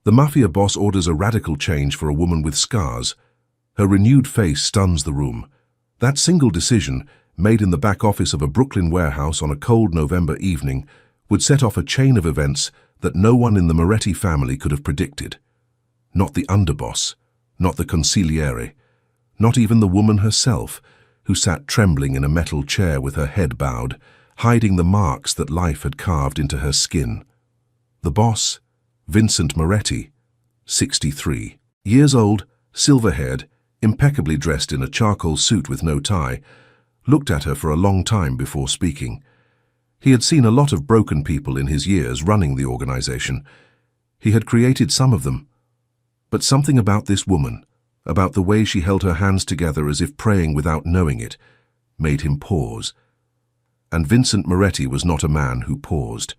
The Mafia boss orders a radical change for a woman with scars. Her renewed face stuns the room. That single decision, made in the back office of a Brooklyn warehouse on a cold November evening, would set off a chain of events that no one in the Moretti family could have predicted. Not the underboss, not the consigliere, not even the woman herself, who sat trembling in a metal chair with her head bowed, hiding the marks that life had carved into her skin. The boss, Vincent Moretti, 63. Years old, silver-haired, impeccably dressed in a charcoal suit with no tie, looked at her for a long time before speaking. He had seen a lot of broken people in his years running the organization. He had created some of them. But something about this woman, about the way she held her hands together as if praying without knowing it, made him pause. And Vincent Moretti was not a man who paused.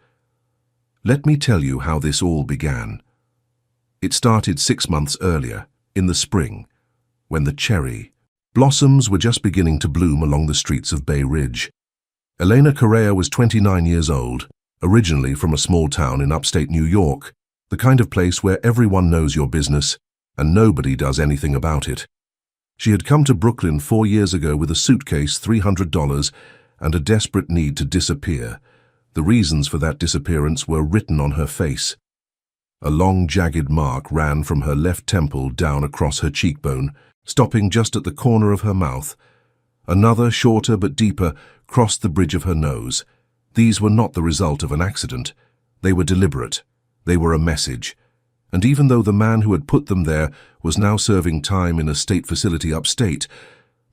Let me tell you how this all began. It started 6 months earlier, in the spring, when the cherry blossoms were just beginning to bloom along the streets of Bay Ridge. Elena Correa was 29 years old, originally from a small town in upstate New York, the kind of place where everyone knows your business and nobody does anything about it. She had come to Brooklyn 4 years ago with a suitcase, $300, and a desperate need to disappear. The reasons for that disappearance were written on her face. A long, jagged mark ran from her left temple down across her cheekbone, stopping just at the corner of her mouth. Another, shorter but deeper, crossed the bridge of her nose. These were not the result of an accident. They were deliberate. They were a message. And even though the man who had put them there was now serving time in a state facility upstate,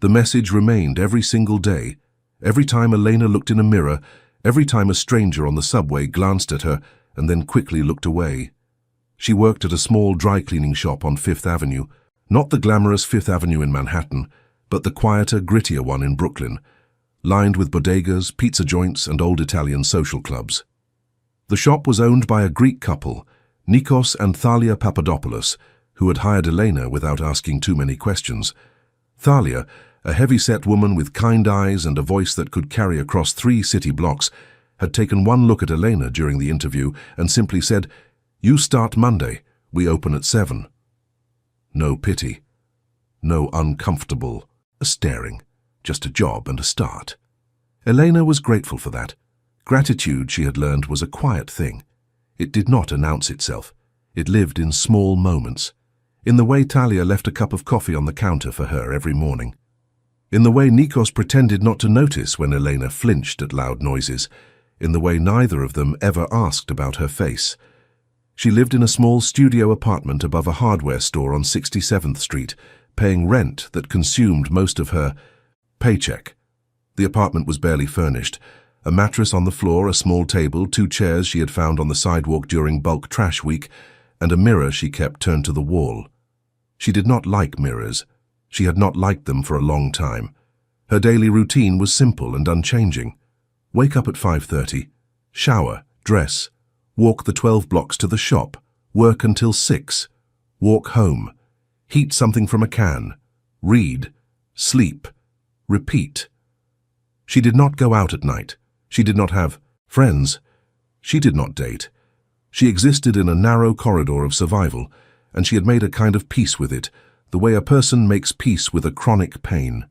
the message remained every single day. Every time Elena looked in a mirror, every time a stranger on the subway glanced at her and then quickly looked away. She worked at a small dry cleaning shop on Fifth Avenue, not the glamorous Fifth Avenue in Manhattan, but the quieter, grittier one in Brooklyn, lined with bodegas, pizza joints, and old Italian social clubs. The shop was owned by a Greek couple, Nikos and Thalia Papadopoulos, who had hired Elena without asking too many questions. Thalia, a heavy-set woman with kind eyes and a voice that could carry across 3 city blocks, had taken one look at Elena during the interview and simply said, "You start Monday, we open at 7. No pity, no uncomfortable staring, just a job and a start. Elena was grateful for that. Gratitude, she had learned, was a quiet thing. It did not announce itself. It lived in small moments. In the way Thalia left a cup of coffee on the counter for her every morning. In the way Nikos pretended not to notice when Elena flinched at loud noises. In the way neither of them ever asked about her face. She lived in a small studio apartment above a hardware store on 67th Street, paying rent that consumed most of her paycheck. The apartment was barely furnished. A mattress on the floor, a small table, 2 chairs she had found on the sidewalk during bulk trash week, and a mirror she kept turned to the wall. She did not like mirrors. She had not liked them for a long time. Her daily routine was simple and unchanging. Wake up at 5:30, shower, dress, walk the 12 blocks to the shop, work until 6, walk home, heat something from a can, read, sleep, repeat. She did not go out at night. She did not have friends. She did not date. She existed in a narrow corridor of survival, and she had made a kind of peace with it, the way a person makes peace with a chronic pain.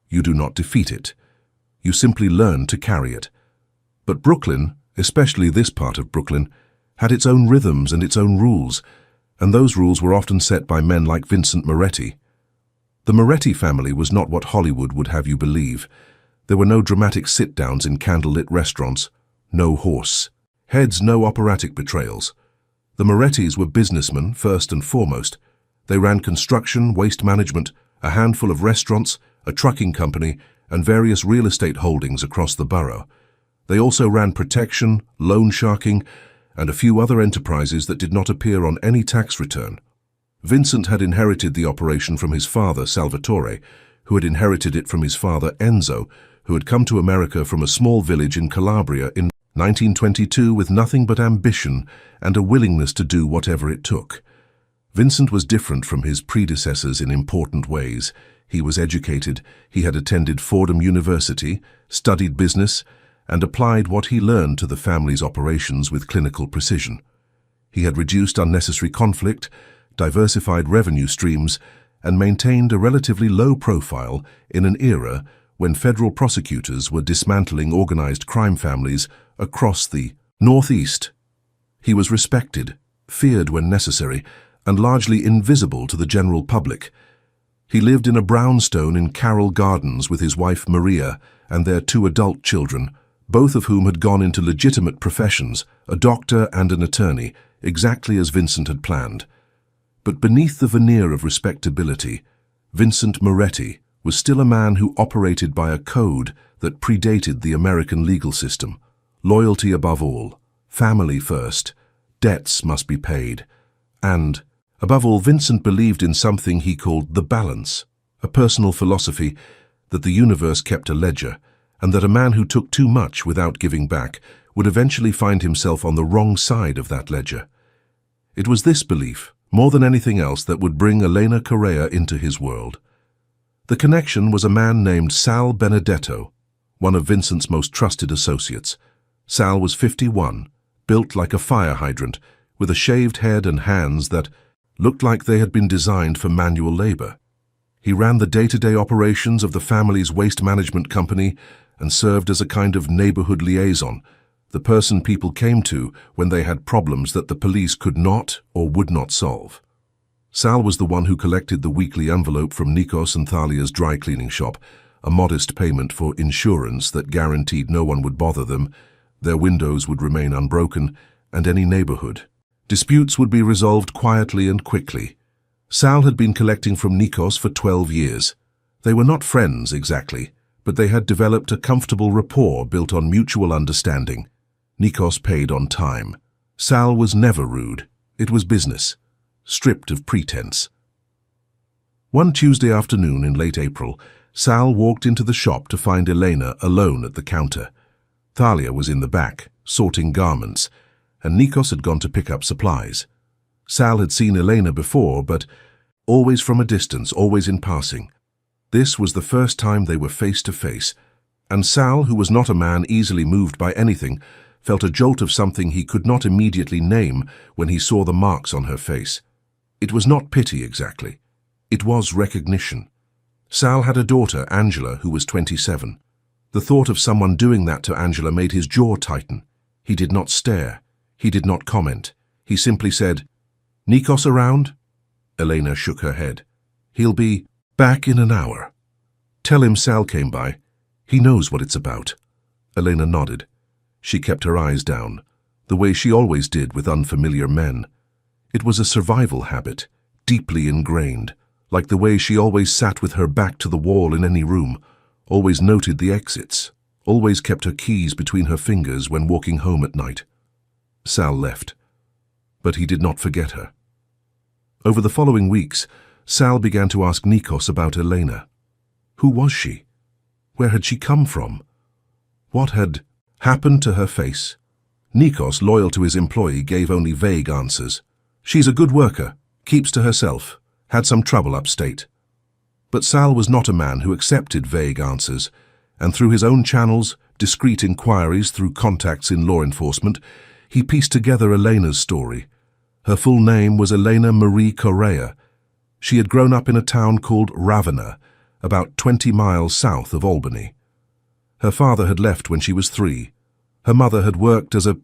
You do not defeat it. You simply learn to carry it. But Brooklyn, especially this part of Brooklyn, had its own rhythms and its own rules, and those rules were often set by men like Vincent Moretti. The Moretti family was not what Hollywood would have you believe. There were no dramatic sit-downs in candlelit restaurants, no horse heads, no operatic betrayals. The Morettis were businessmen first and foremost. They ran construction, waste management, a handful of restaurants, a trucking company, and various real estate holdings across the borough. They also ran protection, loan sharking, and a few other enterprises that did not appear on any tax return. Vincent had inherited the operation from his father, Salvatore, who had inherited it from his father, Enzo, who had come to America from a small village in Calabria in 1922 with nothing but ambition and a willingness to do whatever it took. Vincent was different from his predecessors in important ways. He was educated, he had attended Fordham University, studied business, and applied what he learned to the family's operations with clinical precision. He had reduced unnecessary conflict, diversified revenue streams, and maintained a relatively low profile in an era when federal prosecutors were dismantling organized crime families across the Northeast. He was respected, feared when necessary, and largely invisible to the general public. He lived in a brownstone in Carroll Gardens with his wife Maria and their 2 adult children, both of whom had gone into legitimate professions, a doctor and an attorney, exactly as Vincent had planned. But beneath the veneer of respectability, Vincent Moretti was still a man who operated by a code that predated the American legal system. Loyalty above all, family first, debts must be paid, and, above all, Vincent believed in something he called the balance, a personal philosophy that the universe kept a ledger, and that a man who took too much without giving back would eventually find himself on the wrong side of that ledger. It was this belief, more than anything else, that would bring Elena Correa into his world. The connection was a man named Sal Benedetto, one of Vincent's most trusted associates. Sal was 51, built like a fire hydrant, with a shaved head and hands that looked like they had been designed for manual labor. He ran the day-to-day operations of the family's waste management company and served as a kind of neighborhood liaison, the person people came to when they had problems that the police could not or would not solve. Sal was the one who collected the weekly envelope from Nikos and Thalia's dry cleaning shop, a modest payment for insurance that guaranteed no one would bother them, their windows would remain unbroken, and any neighborhood disputes would be resolved quietly and quickly. Sal had been collecting from Nikos for 12 years. They were not friends exactly, but they had developed a comfortable rapport built on mutual understanding. Nikos paid on time. Sal was never rude. It was business, stripped of pretense. One Tuesday afternoon in late April, Sal walked into the shop to find Elena alone at the counter. Thalia was in the back, sorting garments, and Nikos had gone to pick up supplies. Sal had seen Elena before, but always from a distance, always in passing. This was the first time they were face to face, and Sal, who was not a man easily moved by anything, felt a jolt of something he could not immediately name when he saw the marks on her face. It was not pity exactly. It was recognition. Sal had a daughter, Angela, who was 27. The thought of someone doing that to Angela made his jaw tighten. He did not stare. He did not comment. He simply said, "Nikos around?" Elena shook her head. "He'll be back in an hour. Tell him Sal came by. He knows what it's about." Elena nodded. She kept her eyes down, the way she always did with unfamiliar men. It was a survival habit, deeply ingrained, like the way she always sat with her back to the wall in any room, always noted the exits, always kept her keys between her fingers when walking home at night. Sal left, but he did not forget her. Over the following weeks, Sal began to ask Nikos about Elena. Who was she? Where had she come from? What had happened to her face? Nikos, loyal to his employee, gave only vague answers. "She's a good worker, keeps to herself, had some trouble upstate." But Sal was not a man who accepted vague answers, and through his own channels, discreet inquiries through contacts in law enforcement, he pieced together Elena's story. Her full name was Elena Marie Correa. She had grown up in a town called Ravenna, about 20 miles south of Albany. Her father had left when she was 3. Her mother had worked as a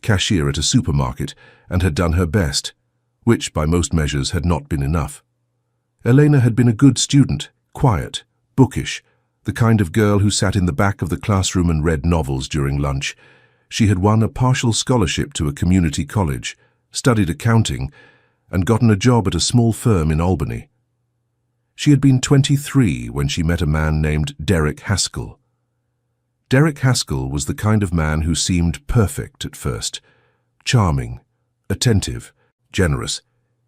cashier at a supermarket and had done her best, which by most measures had not been enough. Elena had been a good student, quiet, bookish, the kind of girl who sat in the back of the classroom and read novels during lunch. She had won a partial scholarship to a community college, studied accounting, and gotten a job at a small firm in Albany. She had been 23 when she met a man named Derek Haskell. Derek Haskell was the kind of man who seemed perfect at first. Charming, attentive, generous.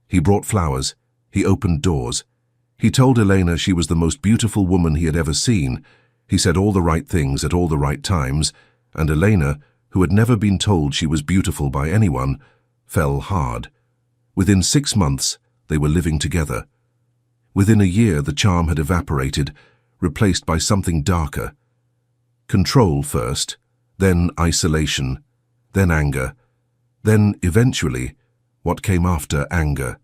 He brought flowers. He opened doors. He told Elena she was the most beautiful woman he had ever seen. He said all the right things at all the right times, and Elena, who had never been told she was beautiful by anyone, fell hard. Within 6 months, they were living together. Within a year, the charm had evaporated, replaced by something darker. Control first, then isolation, then anger, then, eventually, what came after anger.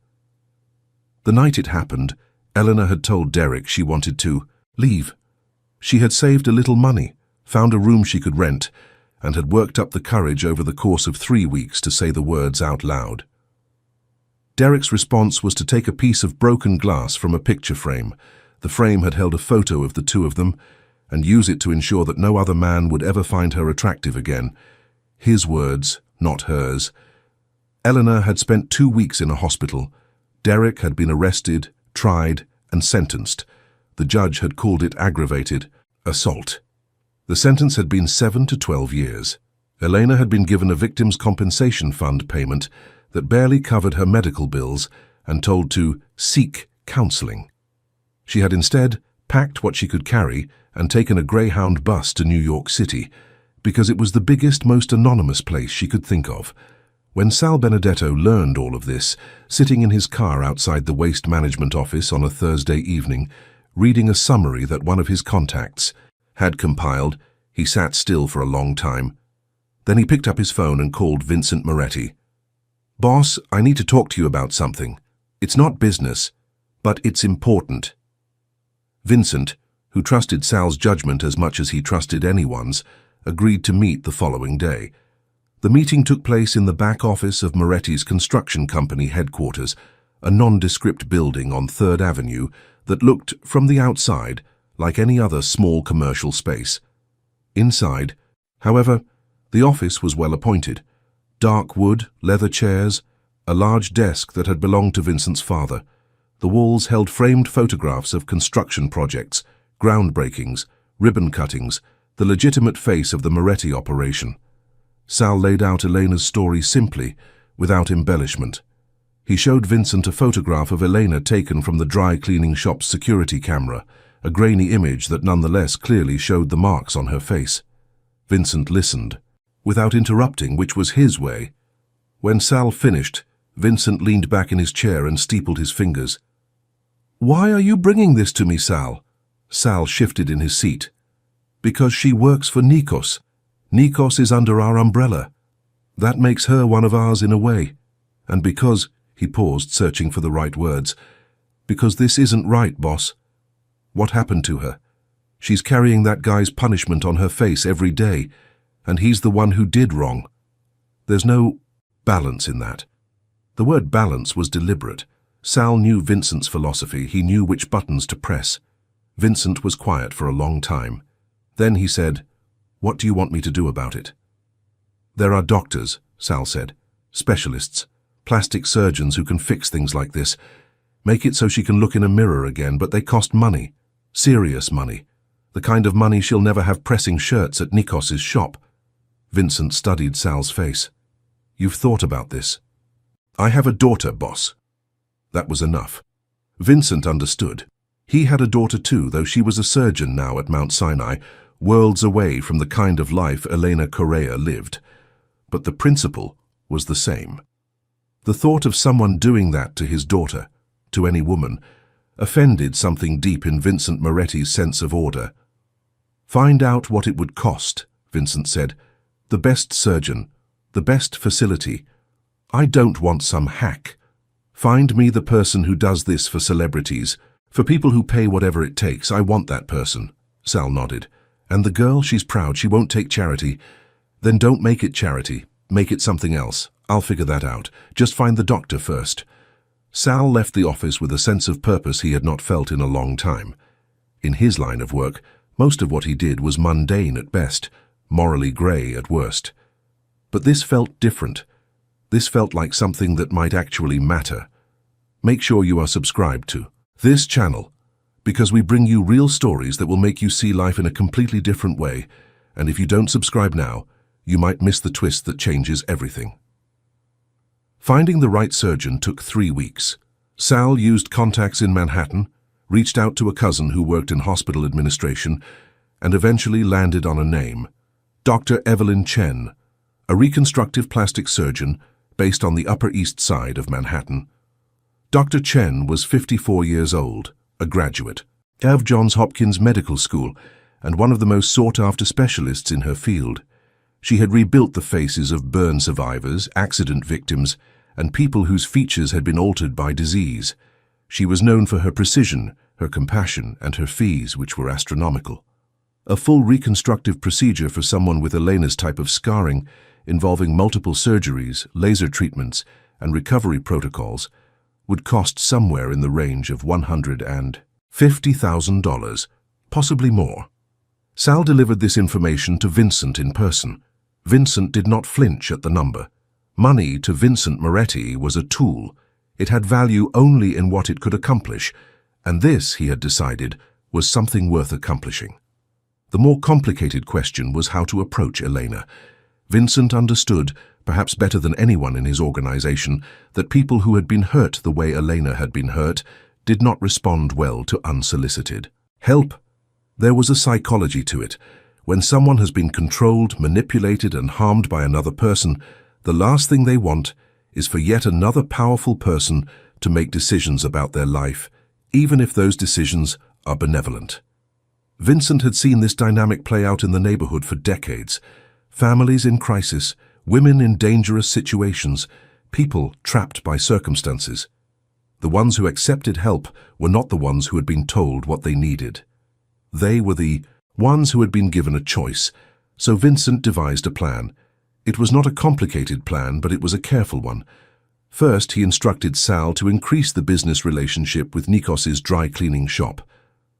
The night it happened, Eleanor had told Derek she wanted to leave. She had saved a little money, found a room she could rent, and had worked up the courage over the course of 3 weeks to say the words out loud. Derek's response was to take a piece of broken glass from a picture frame. The frame had held a photo of the two of them, and use it to ensure that no other man would ever find her attractive again. His words, not hers. Eleanor had spent 2 weeks in a hospital. Derek had been arrested, tried, and sentenced. The judge had called it aggravated assault. The sentence had been 7 to 12 years. Elena had been given a victim's compensation fund payment that barely covered her medical bills and told to seek counseling. She had instead packed what she could carry and taken a Greyhound bus to New York City because it was the biggest, most anonymous place she could think of. When Sal Benedetto learned all of this, sitting in his car outside the waste management office on a Thursday evening, reading a summary that one of his contacts had compiled, he sat still for a long time. Then he picked up his phone and called Vincent Moretti. "Boss, I need to talk to you about something. It's not business, but it's important." Vincent, who trusted Sal's judgment as much as he trusted anyone's, agreed to meet the following day. The meeting took place in the back office of Moretti's construction company headquarters, a nondescript building on 3rd Avenue that looked, from the outside, like any other small commercial space. Inside, however, the office was well appointed. Dark wood, leather chairs, a large desk that had belonged to Vincent's father. The walls held framed photographs of construction projects, groundbreakings, ribbon cuttings, the legitimate face of the Moretti operation. Sal laid out Elena's story simply, without embellishment. He showed Vincent a photograph of Elena taken from the dry cleaning shop's security camera, a grainy image that nonetheless clearly showed the marks on her face. Vincent listened, without interrupting, which was his way. When Sal finished, Vincent leaned back in his chair and steepled his fingers. "Why are you bringing this to me, Sal?" Sal shifted in his seat. "Because she works for Nikos. Nikos is under our umbrella. That makes her one of ours in a way. And because," he paused, searching for the right words, "because this isn't right, boss. What happened to her? She's carrying that guy's punishment on her face every day, and he's the one who did wrong. There's no balance in that." The word balance was deliberate. Sal knew Vincent's philosophy. He knew which buttons to press. Vincent was quiet for a long time. Then he said, "What do you want me to do about it?" "There are doctors," Sal said. "Specialists, plastic surgeons who can fix things like this. Make it so she can look in a mirror again, but they cost money. Serious money. The kind of money she'll never have pressing shirts at Nikos's shop." Vincent studied Sal's face. "You've thought about this?" "I have a daughter, boss." That was enough. Vincent understood. He had a daughter too, though she was a surgeon now at Mount Sinai, worlds away from the kind of life Elena Correa lived. But the principle was the same. The thought of someone doing that to his daughter, to any woman, offended something deep in Vincent Moretti's sense of order. "Find out what it would cost," Vincent said. "The best surgeon, the best facility. I don't want some hack. Find me the person who does this for celebrities, for people who pay whatever it takes. I want that person." Sal nodded. "And the girl, she's proud. She won't take charity." "Then don't make it charity. Make it something else. I'll figure that out. Just find the doctor first." Sal left the office with a sense of purpose he had not felt in a long time. In his line of work, most of what he did was mundane at best, morally grey at worst. But this felt different. This felt like something that might actually matter. Make sure you are subscribed to this channel, because we bring you real stories that will make you see life in a completely different way, and if you don't subscribe now, you might miss the twist that changes everything. Finding the right surgeon took 3 weeks. Sal used contacts in Manhattan, reached out to a cousin who worked in hospital administration, and eventually landed on a name: Dr. Evelyn Chen, a reconstructive plastic surgeon based on the Upper East Side of Manhattan. Dr. Chen was 54 years old, a graduate of Johns Hopkins Medical School, and one of the most sought-after specialists in her field. She had rebuilt the faces of burn survivors, accident victims, and people whose features had been altered by disease. She was known for her precision, her compassion, and her fees, which were astronomical. A full reconstructive procedure for someone with Elena's type of scarring, involving multiple surgeries, laser treatments, and recovery protocols, would cost somewhere in the range of $150,000, possibly more. Sal delivered this information to Vincent in person. Vincent did not flinch at the number. Money to Vincent Moretti was a tool. It had value only in what it could accomplish, and this, he had decided, was something worth accomplishing. The more complicated question was how to approach Elena. Vincent understood, perhaps better than anyone in his organization, that people who had been hurt the way Elena had been hurt did not respond well to unsolicited help. There was a psychology to it. When someone has been controlled, manipulated, and harmed by another person, the last thing they want is for yet another powerful person to make decisions about their life, even if those decisions are benevolent. Vincent had seen this dynamic play out in the neighborhood for decades. Families in crisis, women in dangerous situations, people trapped by circumstances. The ones who accepted help were not the ones who had been told what they needed. They were the ones who had been given a choice, so Vincent devised a plan. It was not a complicated plan, but it was a careful one. First, he instructed Sal to increase the business relationship with Nikos's dry cleaning shop.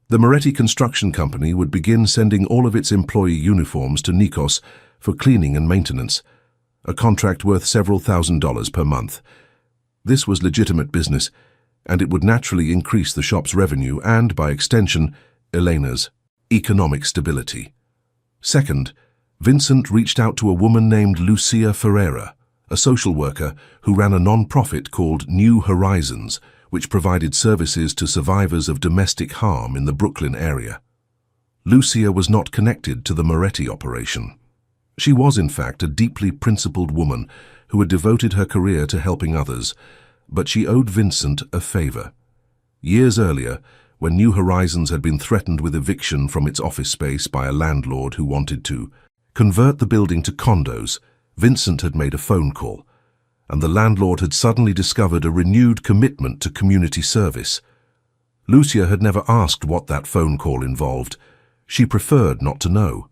The Moretti Construction Company would begin sending all of its employee uniforms to Nikos for cleaning and maintenance, a contract worth several $1,000s per month. This was legitimate business, and it would naturally increase the shop's revenue and, by extension, Elena's economic stability. Second, Vincent reached out to a woman named Lucia Ferreira, a social worker who ran a non-profit called New Horizons, which provided services to survivors of domestic harm in the Brooklyn area. Lucia was not connected to the Moretti operation. She was, in fact, a deeply principled woman who had devoted her career to helping others, but she owed Vincent a favor. Years earlier, when New Horizons had been threatened with eviction from its office space by a landlord who wanted to convert the building to condos, Vincent had made a phone call, and the landlord had suddenly discovered a renewed commitment to community service. Lucia had never asked what that phone call involved. She preferred not to know.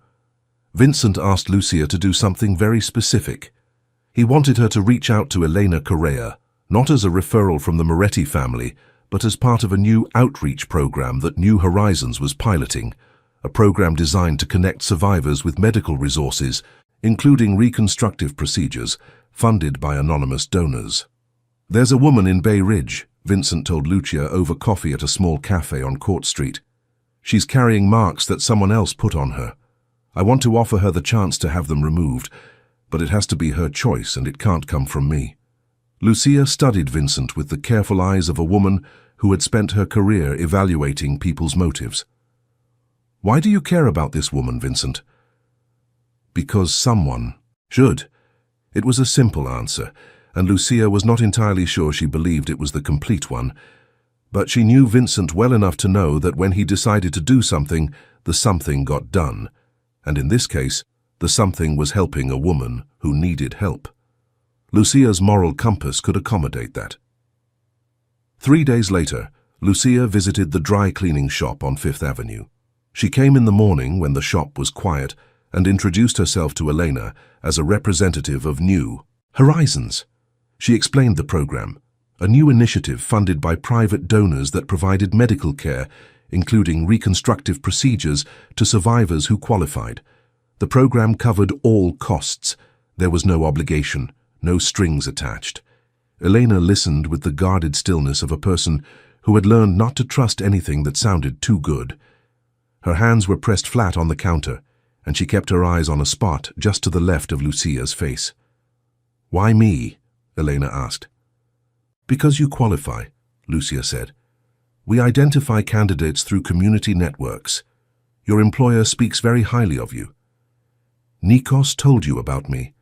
Vincent asked Lucia to do something very specific. He wanted her to reach out to Elena Correa, not as a referral from the Moretti family, but as part of a new outreach program that New Horizons was piloting, a program designed to connect survivors with medical resources, including reconstructive procedures, funded by anonymous donors. "There's a woman in Bay Ridge," Vincent told Lucia over coffee at a small cafe on Court Street. "She's carrying marks that someone else put on her. I want to offer her the chance to have them removed, but it has to be her choice and it can't come from me." Lucia studied Vincent with the careful eyes of a woman who had spent her career evaluating people's motives. "Why do you care about this woman, Vincent?" "Because someone should." It was a simple answer, and Lucia was not entirely sure she believed it was the complete one. But she knew Vincent well enough to know that when he decided to do something, the something got done. And in this case, the something was helping a woman who needed help. Lucia's moral compass could accommodate that. 3 days later, Lucia visited the dry cleaning shop on Fifth Avenue. She came in the morning when the shop was quiet and introduced herself to Elena as a representative of New Horizons. She explained the program, a new initiative funded by private donors that provided medical care, including reconstructive procedures, to survivors who qualified. The program covered all costs. There was no obligation, no strings attached. Elena listened with the guarded stillness of a person who had learned not to trust anything that sounded too good. Her hands were pressed flat on the counter, and she kept her eyes on a spot just to the left of Lucia's face. "Why me?" Elena asked. "Because you qualify," Lucia said. "We identify candidates through community networks. Your employer speaks very highly of you. Nikos told you about me.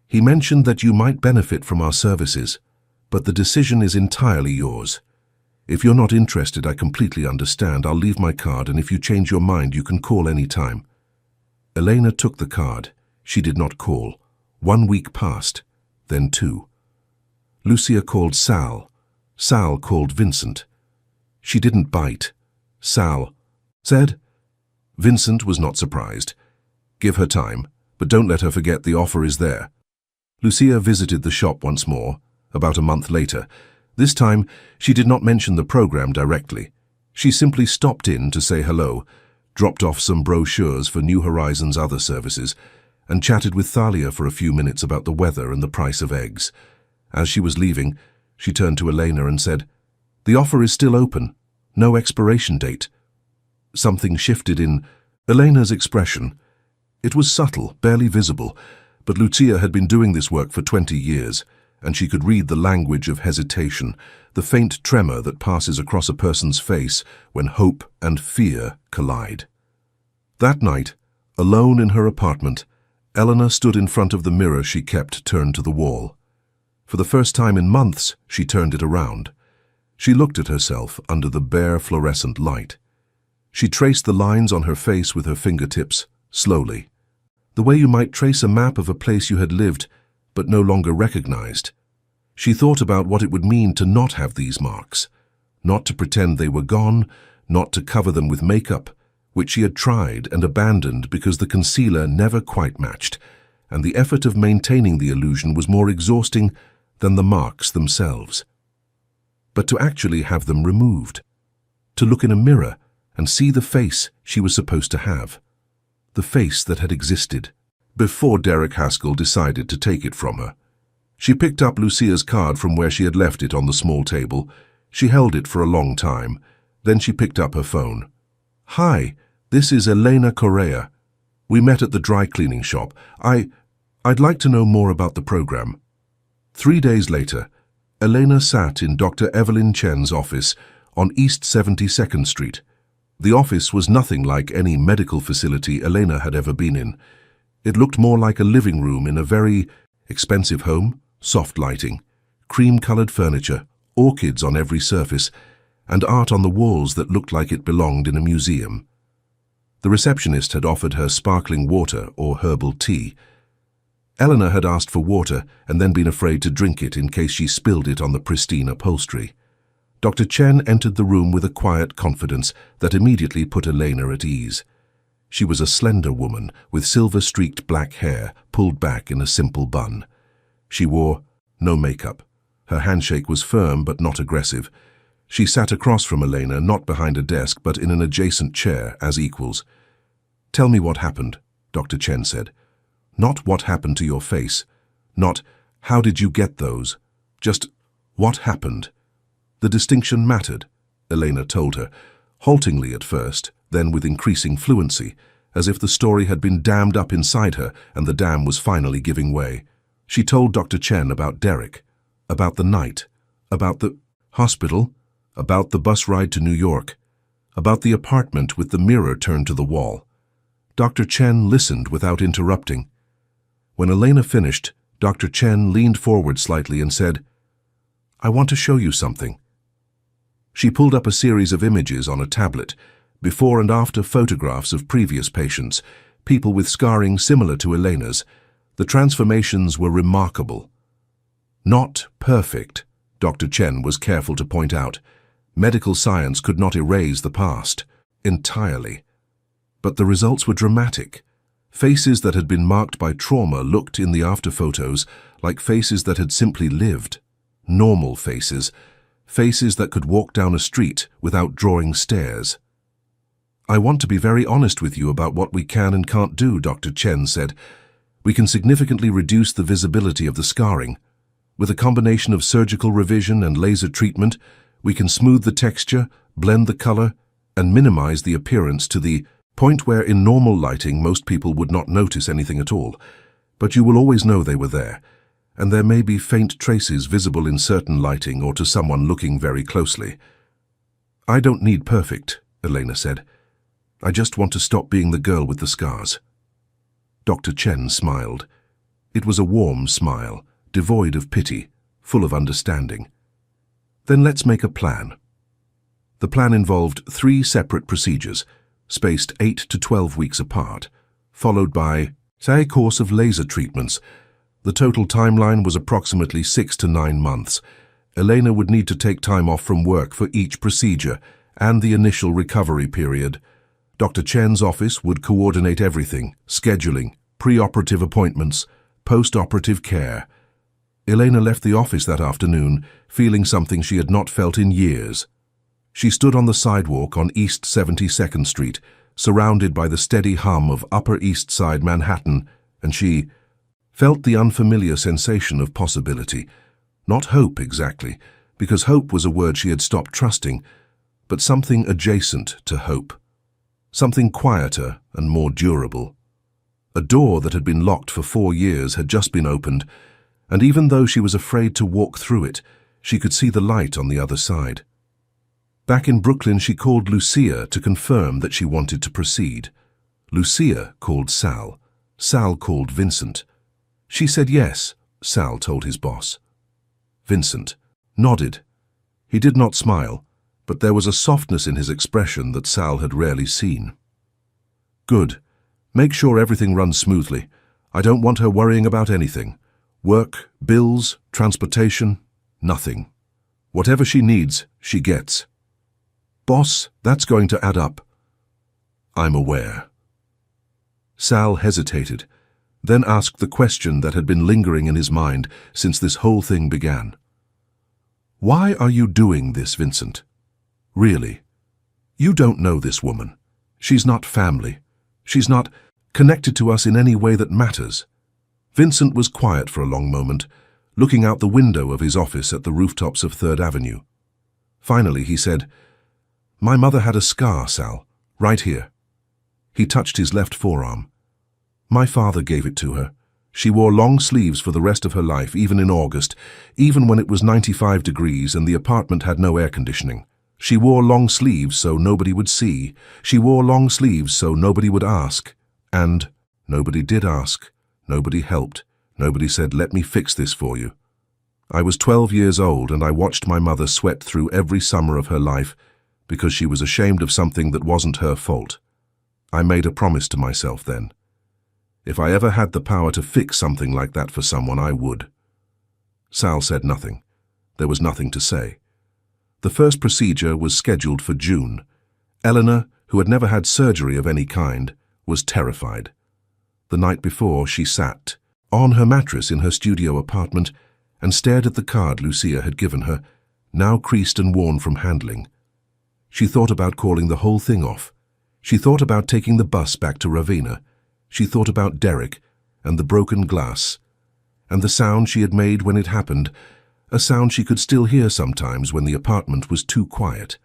He mentioned that you might benefit from our services, but the decision is entirely yours. If you're not interested, I completely understand. I'll leave my card, and if you change your mind, you can call any time." Elena took the card. She did not call. 1 week passed, then 2. Lucia called Sal. Sal called Vincent. She didn't bite. Sal said. Vincent was not surprised. Give her time, but don't let her forget the offer is there. Lucia visited the shop once more, about a month later. This time, she did not mention the program directly. She simply stopped in to say hello, dropped off some brochures for New Horizons' other services, and chatted with Thalia for a few minutes about the weather and the price of eggs. As she was leaving, she turned to Elena and said, "The offer is still open. No expiration date." Something shifted in Elena's expression. It was subtle, barely visible, but Lucia had been doing this work for 20 years, and she could read the language of hesitation, the faint tremor that passes across a person's face when hope and fear collide. That night, alone in her apartment, Elena stood in front of the mirror she kept turned to the wall. For the first time in months, she turned it around. She looked at herself under the bare fluorescent light. She traced the lines on her face with her fingertips, slowly, the way you might trace a map of a place you had lived but no longer recognized. She thought about what it would mean to not have these marks, not to pretend they were gone, not to cover them with makeup, which she had tried and abandoned because the concealer never quite matched, and the effort of maintaining the illusion was more exhausting than the marks themselves. But to actually have them removed, to look in a mirror and see the face she was supposed to have, the face that had existed before Derek Haskell decided to take it from her. She picked up Lucia's card from where she had left it on the small table. She held it for a long time. Then she picked up her phone. "Hi, this is Elena Correa. We met at the dry cleaning shop. I'd like to know more about the program." 3 days later, Elena sat in Dr. Evelyn Chen's office on East 72nd Street. The office was nothing like any medical facility Elena had ever been in. It looked more like a living room in a very expensive home, soft lighting, cream-colored furniture, orchids on every surface, and art on the walls that looked like it belonged in a museum. The receptionist had offered her sparkling water or herbal tea. Eleanor had asked for water and then been afraid to drink it in case she spilled it on the pristine upholstery. Dr. Chen entered the room with a quiet confidence that immediately put Elena at ease. She was a slender woman with silver-streaked black hair pulled back in a simple bun. She wore no makeup. Her handshake was firm but not aggressive. She sat across from Elena, not behind a desk but in an adjacent chair as equals. "Tell me what happened," Dr. Chen said. "Not what happened to your face. Not how did you get those. Just what happened." The distinction mattered, Elena told her, haltingly at first, then with increasing fluency, as if the story had been dammed up inside her and the dam was finally giving way. She told Dr. Chen about Derek, about the night, about the hospital, about the bus ride to New York, about the apartment with the mirror turned to the wall. Dr. Chen listened without interrupting. When Elena finished, Dr. Chen leaned forward slightly and said, "I want to show you something." She pulled up a series of images on a tablet, before and after photographs of previous patients, people with scarring similar to Elena's. The transformations were remarkable. Not perfect, Dr. Chen was careful to point out. Medical science could not erase the past entirely. But the results were dramatic. Faces that had been marked by trauma looked in the after photos like faces that had simply lived. Normal faces. Faces that could walk down a street without drawing stares. "I want to be very honest with you about what we can and can't do," Dr. Chen said. "We can significantly reduce the visibility of the scarring. With a combination of surgical revision and laser treatment, we can smooth the texture, blend the color, and minimize the appearance to the point where in normal lighting most people would not notice anything at all. But you will always know they were there, and there may be faint traces visible in certain lighting or to someone looking very closely." "I don't need perfect," Elena said. "I just want to stop being the girl with the scars." Dr. Chen smiled. It was a warm smile, devoid of pity, full of understanding. "Then let's make a plan." The plan involved 3 separate procedures, spaced 8 to 12 weeks apart, followed by a course of laser treatments. The total timeline was approximately 6 to 9 months. Elena would need to take time off from work for each procedure and the initial recovery period. Dr. Chen's office would coordinate everything: scheduling, pre-operative appointments, post-operative care. Elena left the office that afternoon, feeling something she had not felt in years. She stood on the sidewalk on East 72nd Street, surrounded by the steady hum of Upper East Side Manhattan, and she felt the unfamiliar sensation of possibility. Not hope exactly, because hope was a word she had stopped trusting, but something adjacent to hope. Something quieter and more durable. A door that had been locked for 4 years had just been opened, and even though she was afraid to walk through it, she could see the light on the other side. Back in Brooklyn, she called Lucia to confirm that she wanted to proceed. Lucia called Sal. Sal called Vincent. She said yes, Sal told his boss. Vincent nodded. He did not smile, but there was a softness in his expression that Sal had rarely seen. Good. Make sure everything runs smoothly. I don't want her worrying about anything. Work, bills, transportation, nothing. Whatever she needs, she gets. Boss, that's going to add up. I'm aware. Sal hesitated, then asked the question that had been lingering in his mind since this whole thing began. Why are you doing this, Vincent? Really? You don't know this woman. She's not family. She's not connected to us in any way that matters. Vincent was quiet for a long moment, looking out the window of his office at the rooftops of 3rd Avenue. Finally, he said, My mother had a scar, Sal, right here. He touched his left forearm. My father gave it to her. She wore long sleeves for the rest of her life, even in August, even when it was 95 degrees and the apartment had no air conditioning. She wore long sleeves so nobody would see. She wore long sleeves so nobody would ask. And nobody did ask. Nobody helped. Nobody said, let me fix this for you. I was 12 years old and I watched my mother sweat through every summer of her life because she was ashamed of something that wasn't her fault. I made a promise to myself then. If I ever had the power to fix something like that for someone, I would. Sal said nothing. There was nothing to say. The first procedure was scheduled for June. Eleanor, who had never had surgery of any kind, was terrified. The night before, she sat on her mattress in her studio apartment and stared at the card Lucia had given her, now creased and worn from handling. She thought about calling the whole thing off. She thought about taking the bus back to Ravenna. She thought about Derek and the broken glass and the sound she had made when it happened, a sound she could still hear sometimes when the apartment was too quiet.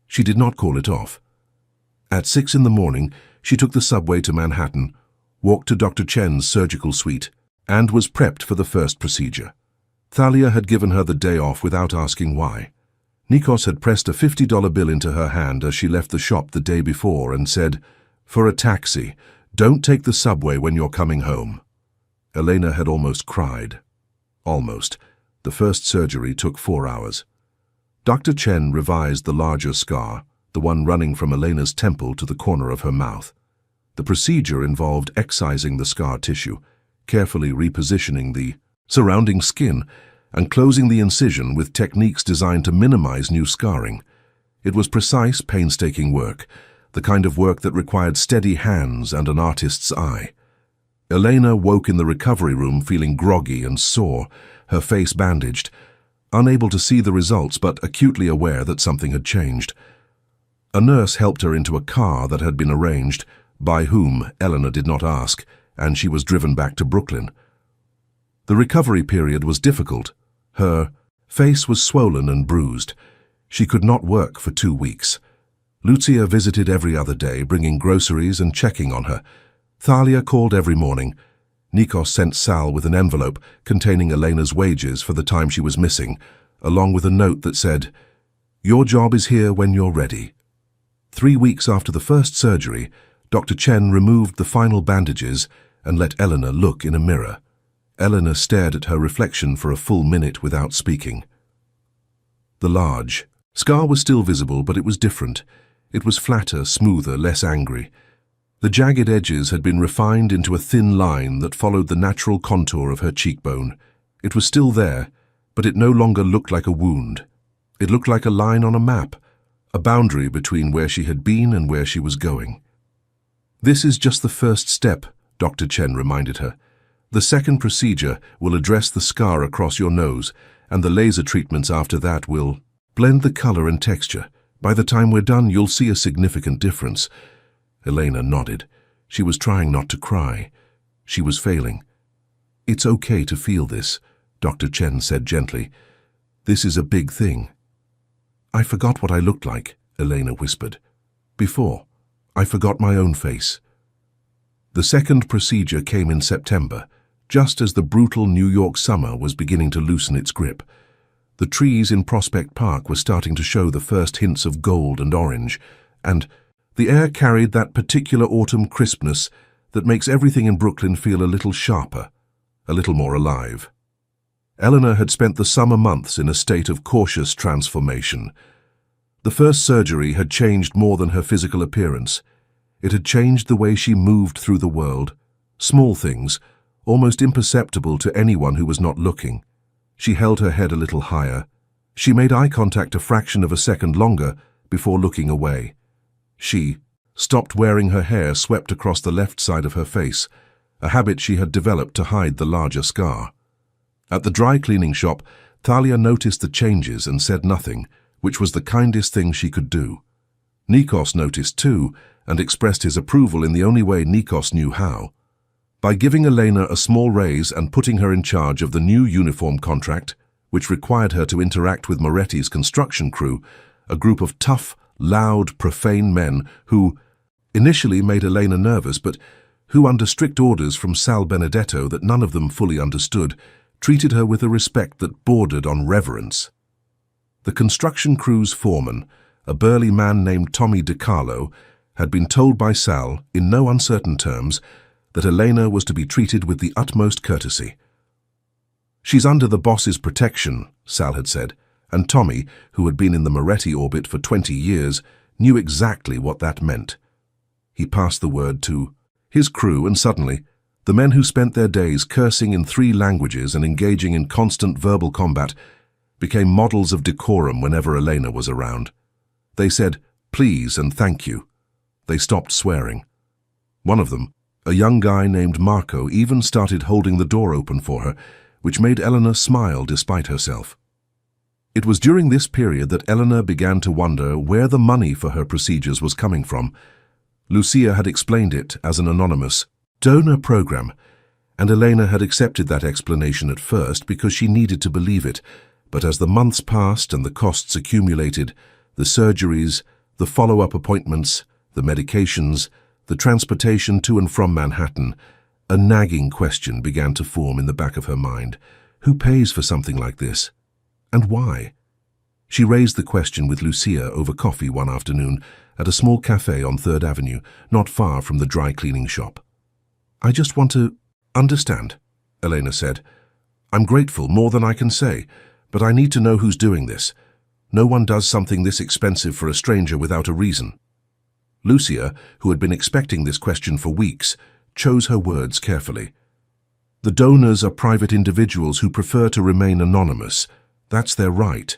She did not call it off. At 6 in the morning, she took the subway to Manhattan, walked to Dr. Chen's surgical suite, and was prepped for the first procedure. Thalia had given her the day off without asking why. Nikos had pressed a $50 bill into her hand as she left the shop the day before and said, For a taxi, don't take the subway when you're coming home. Elena had almost cried. Almost. The first surgery took 4 hours. Dr. Chen revised the larger scar, the one running from Elena's temple to the corner of her mouth. The procedure involved excising the scar tissue, carefully repositioning the surrounding skin, and closing the incision with techniques designed to minimize new scarring. It was precise, painstaking work, the kind of work that required steady hands and an artist's eye. Elena woke in the recovery room feeling groggy and sore, her face bandaged, unable to see the results but acutely aware that something had changed. A nurse helped her into a car that had been arranged, by whom Eleanor did not ask, and she was driven back to Brooklyn. The recovery period was difficult. Her face was swollen and bruised. She could not work for 2 weeks. Lucia visited every other day, bringing groceries and checking on her. Thalia called every morning. Nikos sent Sal with an envelope containing Elena's wages for the time she was missing, along with a note that said, Your job is here when you're ready. 3 weeks after the first surgery, Dr. Chen removed the final bandages and let Eleanor look in a mirror. Eleanor stared at her reflection for a full minute without speaking. The large scar was still visible, but it was different. It was flatter, smoother, less angry. The jagged edges had been refined into a thin line that followed the natural contour of her cheekbone. It was still there, but it no longer looked like a wound. It looked like a line on a map, a boundary between where she had been and where she was going. "This is just the first step," Dr. Chen reminded her. "The second procedure will address the scar across your nose, and the laser treatments after that will blend the color and texture. By the time we're done, you'll see a significant difference." Elena nodded. She was trying not to cry. She was failing. "It's okay to feel this," Dr. Chen said gently. "This is a big thing." "I forgot what I looked like," Elena whispered. "Before, I forgot my own face." The second procedure came in September, just as the brutal New York summer was beginning to loosen its grip. The trees in Prospect Park were starting to show the first hints of gold and orange, and the air carried that particular autumn crispness that makes everything in Brooklyn feel a little sharper, a little more alive. Eleanor had spent the summer months in a state of cautious transformation. The first surgery had changed more than her physical appearance. It had changed the way she moved through the world. Small things, almost imperceptible to anyone who was not looking. She held her head a little higher. She made eye contact a fraction of a second longer before looking away. She stopped wearing her hair swept across the left side of her face, a habit she had developed to hide the larger scar. At the dry cleaning shop, Thalia noticed the changes and said nothing, which was the kindest thing she could do. Nikos noticed too, and expressed his approval in the only way Nikos knew how. By giving Elena a small raise and putting her in charge of the new uniform contract, which required her to interact with Moretti's construction crew, a group of tough, loud, profane men who initially made Elena nervous, but who, under strict orders from Sal Benedetto that none of them fully understood, treated her with a respect that bordered on reverence. The construction crew's foreman, a burly man named Tommy DiCarlo, had been told by Sal, in no uncertain terms, that Elena was to be treated with the utmost courtesy. "She's under the boss's protection," Sal had said, and Tommy, who had been in the Moretti orbit for 20 years, knew exactly what that meant. He passed the word to his crew, and suddenly, the men who spent their days cursing in 3 languages and engaging in constant verbal combat became models of decorum whenever Elena was around. They said, "Please" and "thank you." They stopped swearing. One of them, a young guy named Marco, even started holding the door open for her, which made Eleanor smile despite herself. It was during this period that Eleanor began to wonder where the money for her procedures was coming from. Lucia had explained it as an anonymous donor program, and Elena had accepted that explanation at first because she needed to believe it, but as the months passed and the costs accumulated, the surgeries, the follow-up appointments, the medications, the transportation to and from Manhattan, a nagging question began to form in the back of her mind. Who pays for something like this? And why? She raised the question with Lucia over coffee one afternoon at a small cafe on 3rd Avenue, not far from the dry cleaning shop. "I just want to understand," Elena said. "I'm grateful, more than I can say, but I need to know who's doing this. No one does something this expensive for a stranger without a reason." Lucia, who had been expecting this question for weeks, chose her words carefully. "The donors are private individuals who prefer to remain anonymous. That's their right.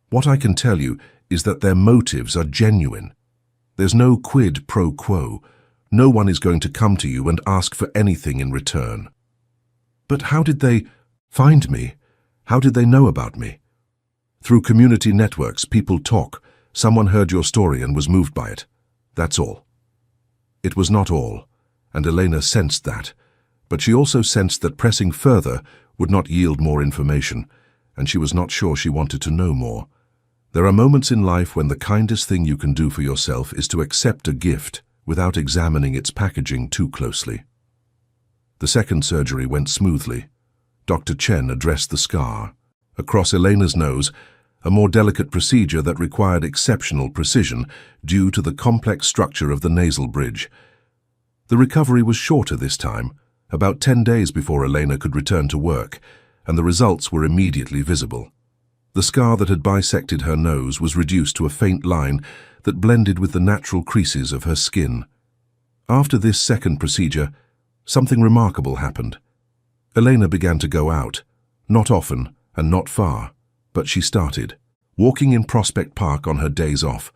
What I can tell you is that their motives are genuine. There's no quid pro quo. No one is going to come to you and ask for anything in return." "But how did they find me? How did they know about me?" "Through community networks, people talk. Someone heard your story and was moved by it. That's all." It was not all, and Elena sensed that, but she also sensed that pressing further would not yield more information, and she was not sure she wanted to know more. There are moments in life when the kindest thing you can do for yourself is to accept a gift without examining its packaging too closely. The second surgery went smoothly. Dr. Chen addressed the scar. Across Elena's nose, a more delicate procedure that required exceptional precision due to the complex structure of the nasal bridge. The recovery was shorter this time, about 10 days before Elena could return to work, and the results were immediately visible. The scar that had bisected her nose was reduced to a faint line that blended with the natural creases of her skin. After this second procedure, something remarkable happened. Elena began to go out, not often and not far, but she started, walking in Prospect Park on her days off.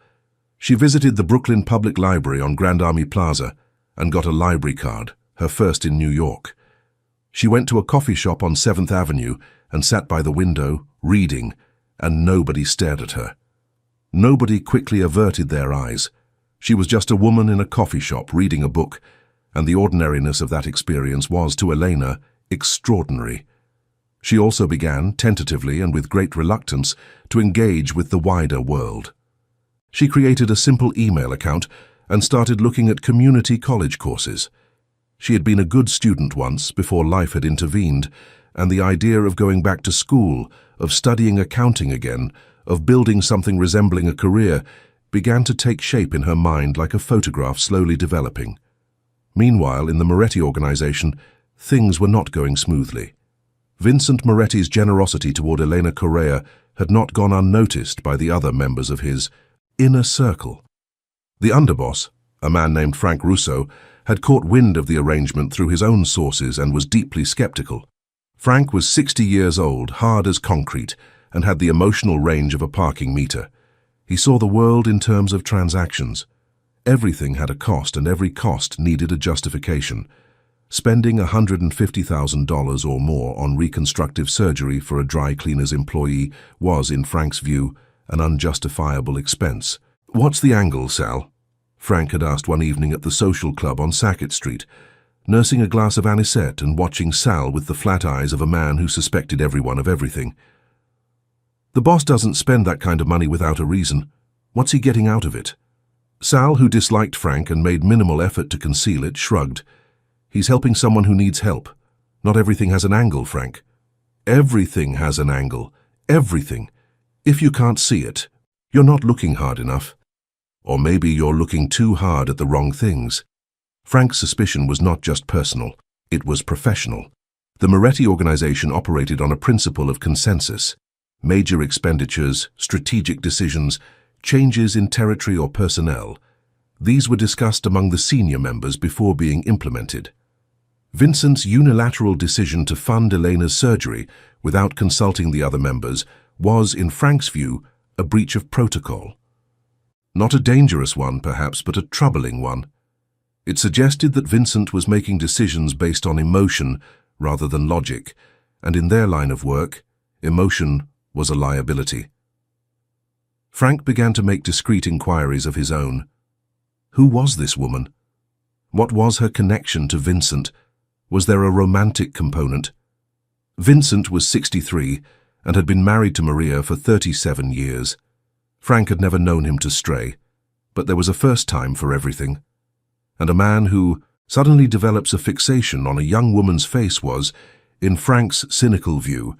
She visited the Brooklyn Public Library on Grand Army Plaza and got a library card, her first in New York. She went to a coffee shop on 7th Avenue and sat by the window, reading, and nobody stared at her. Nobody quickly averted their eyes. She was just a woman in a coffee shop reading a book, and the ordinariness of that experience was, to Elena, extraordinary. She also began, tentatively and with great reluctance, to engage with the wider world. She created a simple email account and started looking at community college courses. She had been a good student once, before life had intervened, and the idea of going back to school, of studying accounting again, of building something resembling a career, began to take shape in her mind like a photograph slowly developing. Meanwhile, in the Moretti organization, things were not going smoothly. Vincent Moretti's generosity toward Elena Correa had not gone unnoticed by the other members of his inner circle. The underboss, a man named Frank Russo, had caught wind of the arrangement through his own sources and was deeply skeptical. Frank was 60 years old, hard as concrete, and had the emotional range of a parking meter. He saw the world in terms of transactions. Everything had a cost, and every cost needed a justification. Spending $150,000 or more on reconstructive surgery for a dry cleaner's employee was, in Frank's view, an unjustifiable expense. "What's the angle, Sal?" Frank had asked one evening at the social club on Sackett Street, nursing a glass of anisette and watching Sal with the flat eyes of a man who suspected everyone of everything. "The boss doesn't spend that kind of money without a reason. What's he getting out of it?" Sal, who disliked Frank and made minimal effort to conceal it, shrugged. "He's helping someone who needs help. Not everything has an angle, Frank." "Everything has an angle. Everything. If you can't see it, you're not looking hard enough. Or maybe you're looking too hard at the wrong things." Frank's suspicion was not just personal, it was professional. The Moretti organization operated on a principle of consensus. Major expenditures, strategic decisions, changes in territory or personnel. These were discussed among the senior members before being implemented. Vincent's unilateral decision to fund Elena's surgery without consulting the other members was, in Frank's view, a breach of protocol. Not a dangerous one, perhaps, but a troubling one. It suggested that Vincent was making decisions based on emotion rather than logic, and in their line of work, emotion was a liability. Frank began to make discreet inquiries of his own. Who was this woman? What was her connection to Vincent? Was there a romantic component? Vincent was 63 and had been married to Maria for 37 years. Frank had never known him to stray, but there was a first time for everything. And a man who suddenly develops a fixation on a young woman's face was, in Frank's cynical view,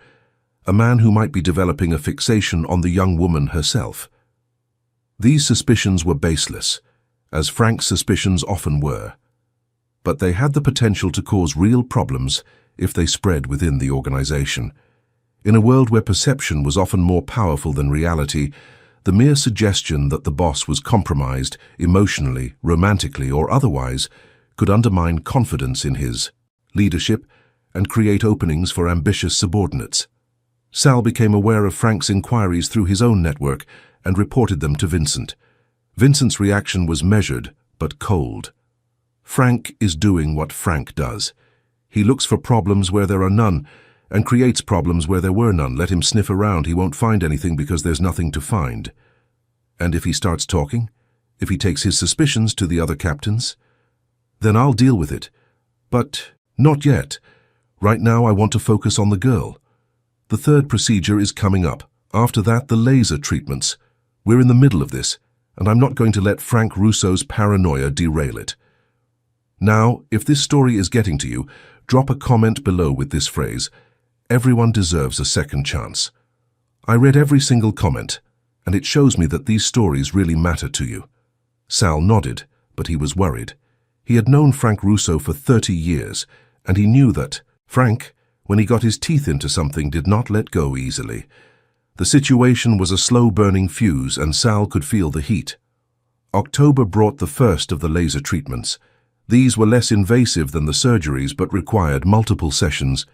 a man who might be developing a fixation on the young woman herself. These suspicions were baseless, as Frank's suspicions often were, but they had the potential to cause real problems if they spread within the organization. In a world where perception was often more powerful than reality, the mere suggestion that the boss was compromised emotionally, romantically, or otherwise could undermine confidence in his leadership and create openings for ambitious subordinates. Sal became aware of Frank's inquiries through his own network and reported them to Vincent. Vincent's reaction was measured but cold. Frank is doing what Frank does. He looks for problems where there are none and creates problems where there were none. Let him sniff around, he won't find anything because there's nothing to find. And if he starts talking, if he takes his suspicions to the other captains, then I'll deal with it. But not yet. Right now I want to focus on the girl. The third procedure is coming up. After that, the laser treatments. We're in the middle of this, and I'm not going to let Frank Russo's paranoia derail it. Now, if this story is getting to you, drop a comment below with this phrase: "Everyone deserves a second chance." I read every single comment, and it shows me that these stories really matter to you. Sal nodded, but he was worried. He had known Frank Russo for 30 years, and he knew that Frank, when he got his teeth into something, did not let go easily. The situation was a slow-burning fuse, and Sal could feel the heat. October brought the first of the laser treatments, These were less invasive than the surgeries but required multiple sessions,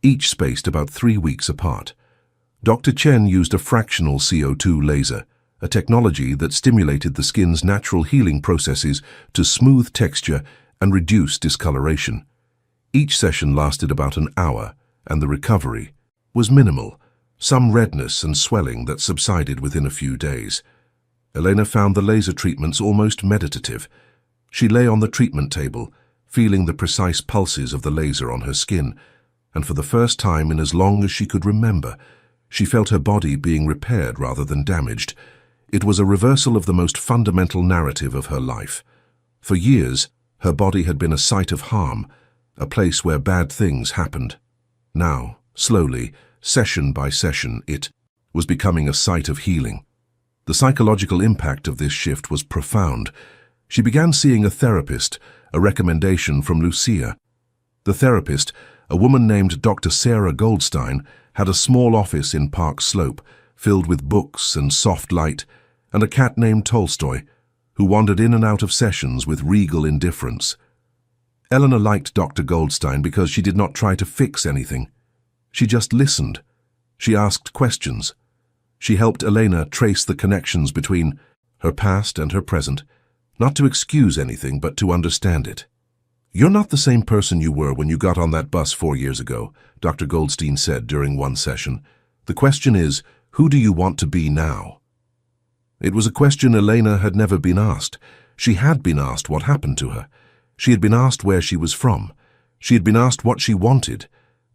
each spaced about 3 weeks apart. Dr. Chen used a fractional CO2 laser, a technology that stimulated the skin's natural healing processes to smooth texture and reduce discoloration. Each session lasted about an hour, and the recovery was minimal, some redness and swelling that subsided within a few days. Elena found the laser treatments almost meditative. She lay on the treatment table, feeling the precise pulses of the laser on her skin, and for the first time in as long as she could remember, she felt her body being repaired rather than damaged. It was a reversal of the most fundamental narrative of her life. For years, her body had been a site of harm, a place where bad things happened. Now, slowly, session by session, it was becoming a site of healing. The psychological impact of this shift was profound. She began seeing a therapist, a recommendation from Lucia. The therapist, a woman named Dr. Sarah Goldstein, had a small office in Park Slope, filled with books and soft light, and a cat named Tolstoy, who wandered in and out of sessions with regal indifference. Elena liked Dr. Goldstein because she did not try to fix anything. She just listened. She asked questions. She helped Elena trace the connections between her past and her present, not to excuse anything, but to understand it. "You're not the same person you were when you got on that bus 4 years ago," Dr. Goldstein said during one session. "The question is, who do you want to be now?" It was a question Elena had never been asked. She had been asked what happened to her. She had been asked where she was from. She had been asked what she wanted,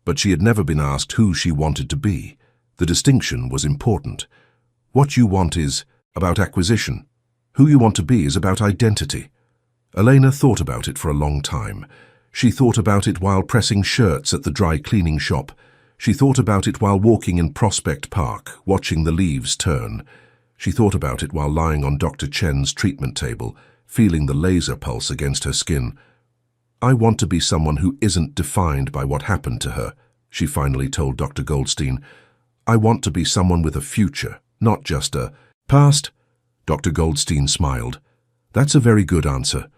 but she had never been asked who she wanted to be. The distinction was important. What you want is about acquisition. Who you want to be is about identity. Elena thought about it for a long time. She thought about it while pressing shirts at the dry cleaning shop. She thought about it while walking in Prospect Park, watching the leaves turn. She thought about it while lying on Dr. Chen's treatment table, feeling the laser pulse against her skin. "I want to be someone who isn't defined by what happened to her," she finally told Dr. Goldstein. "I want to be someone with a future, not just a past." Dr. Goldstein smiled. "That's a very good answer."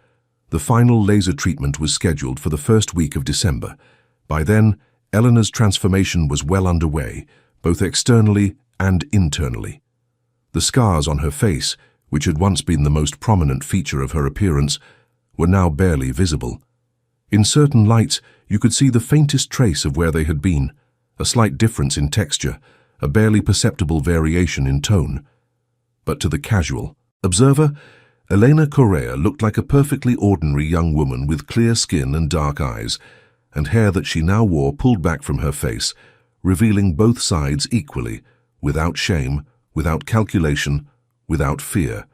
The final laser treatment was scheduled for the first week of December. By then, Elena's transformation was well underway, both externally and internally. The scars on her face, which had once been the most prominent feature of her appearance, were now barely visible. In certain lights, you could see the faintest trace of where they had been, a slight difference in texture, a barely perceptible variation in tone. But to the casual observer, Elena Correa looked like a perfectly ordinary young woman with clear skin and dark eyes, and hair that she now wore pulled back from her face, revealing both sides equally, without shame, without calculation, without fear.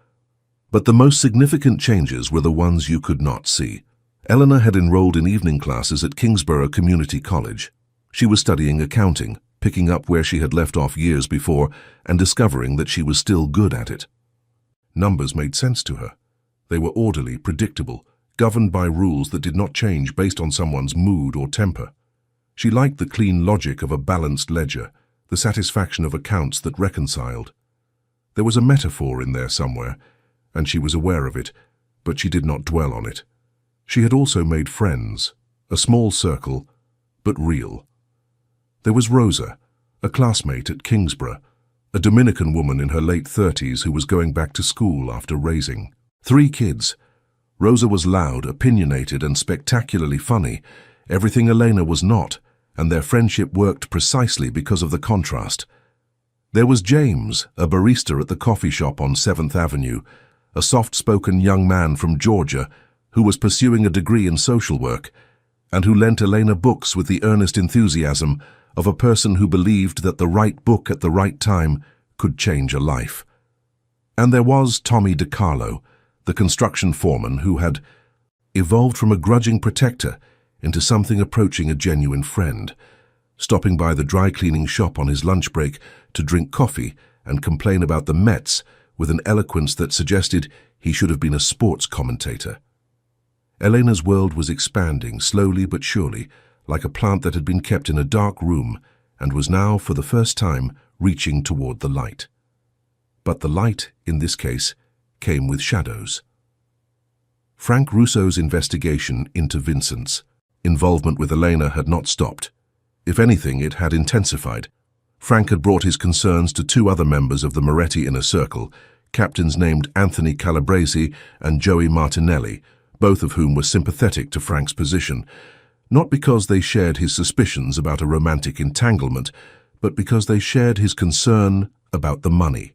But the most significant changes were the ones you could not see. Elena had enrolled in evening classes at Kingsborough Community College. She was studying accounting, picking up where she had left off years before and discovering that she was still good at it. Numbers made sense to her. They were orderly, predictable, governed by rules that did not change based on someone's mood or temper. She liked the clean logic of a balanced ledger, the satisfaction of accounts that reconciled. There was a metaphor in there somewhere, and she was aware of it, but she did not dwell on it. She had also made friends, a small circle, but real. There was Rosa, a classmate at Kingsborough, a Dominican woman in her late 30s who was going back to school after raising 3 kids. Rosa was loud, opinionated, and spectacularly funny, everything Elena was not, and their friendship worked precisely because of the contrast. There was James, a barista at the coffee shop on 7th Avenue, a soft-spoken young man from Georgia who was pursuing a degree in social work, and who lent Elena books with the earnest enthusiasm of a person who believed that the right book at the right time could change a life. And there was Tommy DiCarlo, the construction foreman who had evolved from a grudging protector into something approaching a genuine friend, stopping by the dry cleaning shop on his lunch break to drink coffee and complain about the Mets with an eloquence that suggested he should have been a sports commentator. Elena's world was expanding slowly but surely, like a plant that had been kept in a dark room and was now, for the first time, reaching toward the light. But the light, in this case, came with shadows. Frank Russo's investigation into Vincent's involvement with Elena had not stopped. If anything, it had intensified. Frank had brought his concerns to two other members of the Moretti inner circle, captains named Anthony Calabresi and Joey Martinelli, both of whom were sympathetic to Frank's position, not because they shared his suspicions about a romantic entanglement, but because they shared his concern about the money.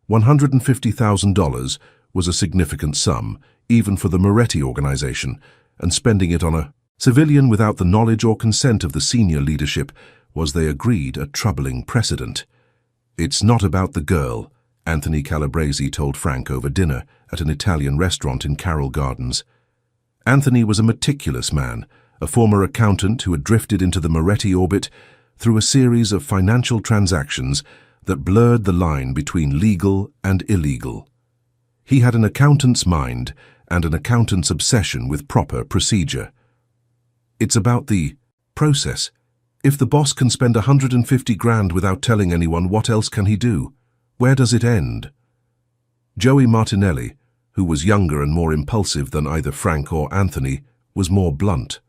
$150,000 was a significant sum, even for the Moretti organization, and spending it on a civilian without the knowledge or consent of the senior leadership was, they agreed, a troubling precedent. "It's not about the girl," Anthony Calabresi told Frank over dinner at an Italian restaurant in Carroll Gardens. Anthony was a meticulous man, a former accountant who had drifted into the Moretti orbit through a series of financial transactions that blurred the line between legal and illegal. He had an accountant's mind and an accountant's obsession with proper procedure. "It's about the process. If the boss can spend 150 grand without telling anyone, what else can he do? Where does it end?" Joey Martinelli, who was younger and more impulsive than either Frank or Anthony, was more blunt.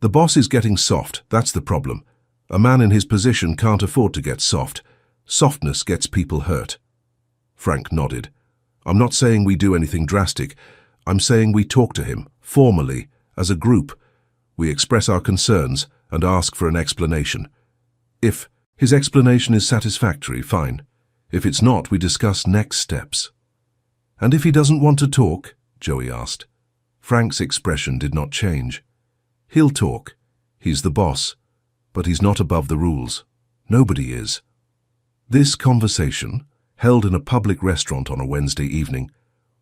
"The boss is getting soft, that's the problem. A man in his position can't afford to get soft. Softness gets people hurt." Frank nodded. "I'm not saying we do anything drastic. I'm saying we talk to him, formally, as a group. We express our concerns and ask for an explanation. If his explanation is satisfactory, fine. If it's not, we discuss next steps." "And if he doesn't want to talk?" Joey asked. Frank's expression did not change. "He'll talk. He's the boss. But he's not above the rules. Nobody is." This conversation, held in a public restaurant on a Wednesday evening,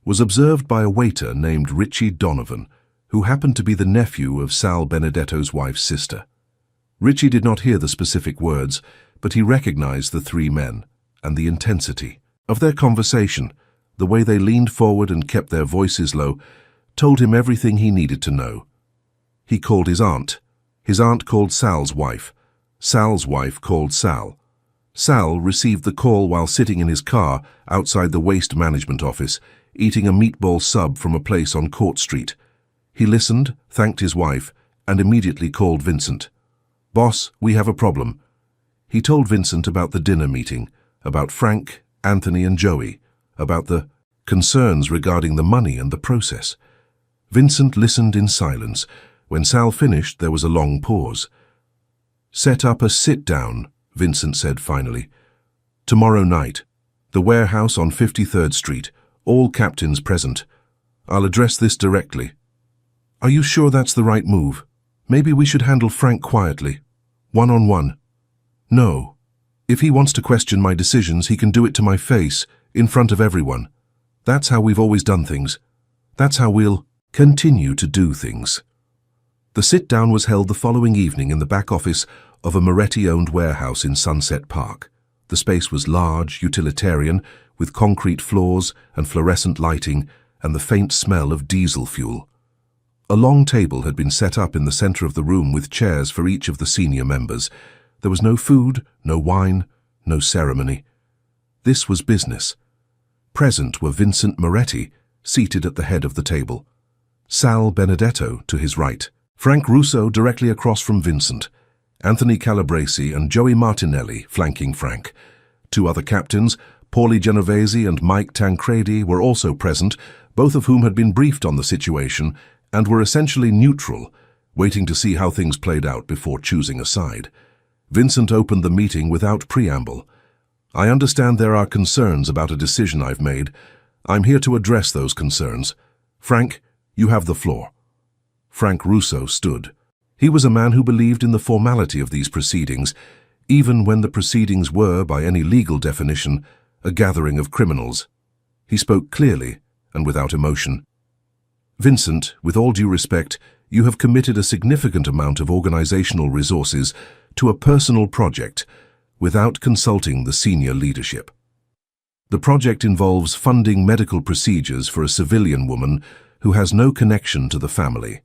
was observed by a waiter named Richie Donovan, who happened to be the nephew of Sal Benedetto's wife's sister. Richie did not hear the specific words, but he recognized the three men and the intensity of their conversation. The way they leaned forward and kept their voices low told him everything he needed to know. He called his aunt. His aunt called Sal's wife. Sal's wife called Sal. Sal received the call while sitting in his car outside the waste management office, eating a meatball sub from a place on Court Street. He listened, thanked his wife, and immediately called Vincent. "Boss, we have a problem." He told Vincent about the dinner meeting, about Frank, Anthony, and Joey, about the concerns regarding the money and the process. Vincent listened in silence. When Sal finished, there was a long pause. "Set up a sit-down," Vincent said finally. "Tomorrow night. The warehouse on 53rd Street. All captains present. I'll address this directly." "Are you sure that's the right move? Maybe we should handle Frank quietly. One-on-one." "No. If he wants to question my decisions, he can do it to my face, in front of everyone. That's how we've always done things. That's how we'll continue to do things." The sit-down was held the following evening in the back office of a Moretti-owned warehouse in Sunset Park. The space was large, utilitarian, with concrete floors and fluorescent lighting and the faint smell of diesel fuel. A long table had been set up in the center of the room with chairs for each of the senior members. There was no food, no wine, no ceremony. This was business. Present were Vincent Moretti, seated at the head of the table. Sal Benedetto to his right. Frank Russo directly across from Vincent. Anthony Calabresi and Joey Martinelli flanking Frank. Two other captains, Paulie Genovese and Mike Tancredi, were also present, both of whom had been briefed on the situation and were essentially neutral, waiting to see how things played out before choosing a side. Vincent opened the meeting without preamble. "I understand there are concerns about a decision I've made. I'm here to address those concerns. Frank, you have the floor." Frank Russo stood. He was a man who believed in the formality of these proceedings, even when the proceedings were, by any legal definition, a gathering of criminals. He spoke clearly and without emotion. "Vincent, with all due respect, you have committed a significant amount of organizational resources to a personal project without consulting the senior leadership. The project involves funding medical procedures for a civilian woman who has no connection to the family.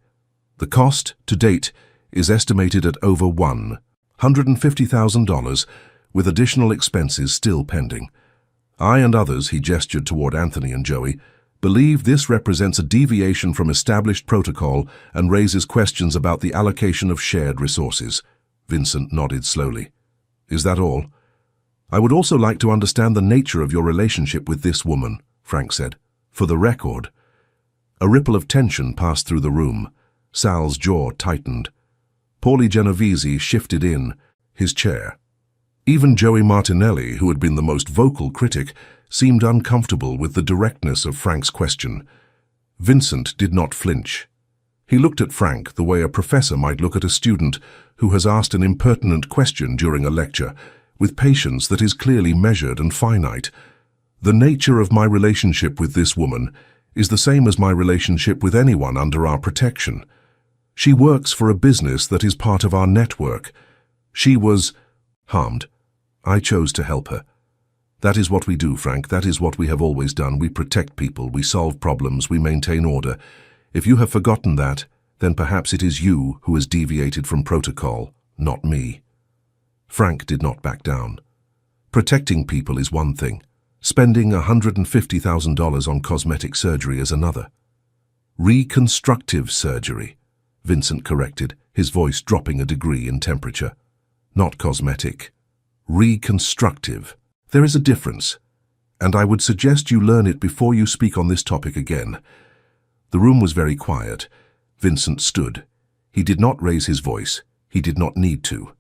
The cost, to date, is estimated at over $150,000, with additional expenses still pending. I and others," he gestured toward Anthony and Joey, believe this represents a deviation from established protocol and raises questions about the allocation of shared resources. Vincent nodded slowly. Is that all? I would also like to understand the nature of your relationship with this woman, Frank said. For the record. A ripple of tension passed through the room. Sal's jaw tightened. Paulie Genovese shifted in, his chair. Even Joey Martinelli, who had been the most vocal critic, seemed uncomfortable with the directness of Frank's question. Vincent did not flinch. He looked at Frank the way a professor might look at a student who has asked an impertinent question during a lecture, with patience that is clearly measured and finite. The nature of my relationship with this woman is the same as my relationship with anyone under our protection. She works for a business that is part of our network. She was harmed. I chose to help her. That is what we do, Frank. That is what we have always done. We protect people, we solve problems, we maintain order. If you have forgotten that, then perhaps it is you who has deviated from protocol, not me. Frank did not back down. Protecting people is one thing. Spending $150,000 on cosmetic surgery is another. Reconstructive surgery, Vincent corrected, his voice dropping a degree in temperature. Not cosmetic. Reconstructive. There is a difference, and I would suggest you learn it before you speak on this topic again. The room was very quiet. Vincent stood. He did not raise his voice. He did not need to.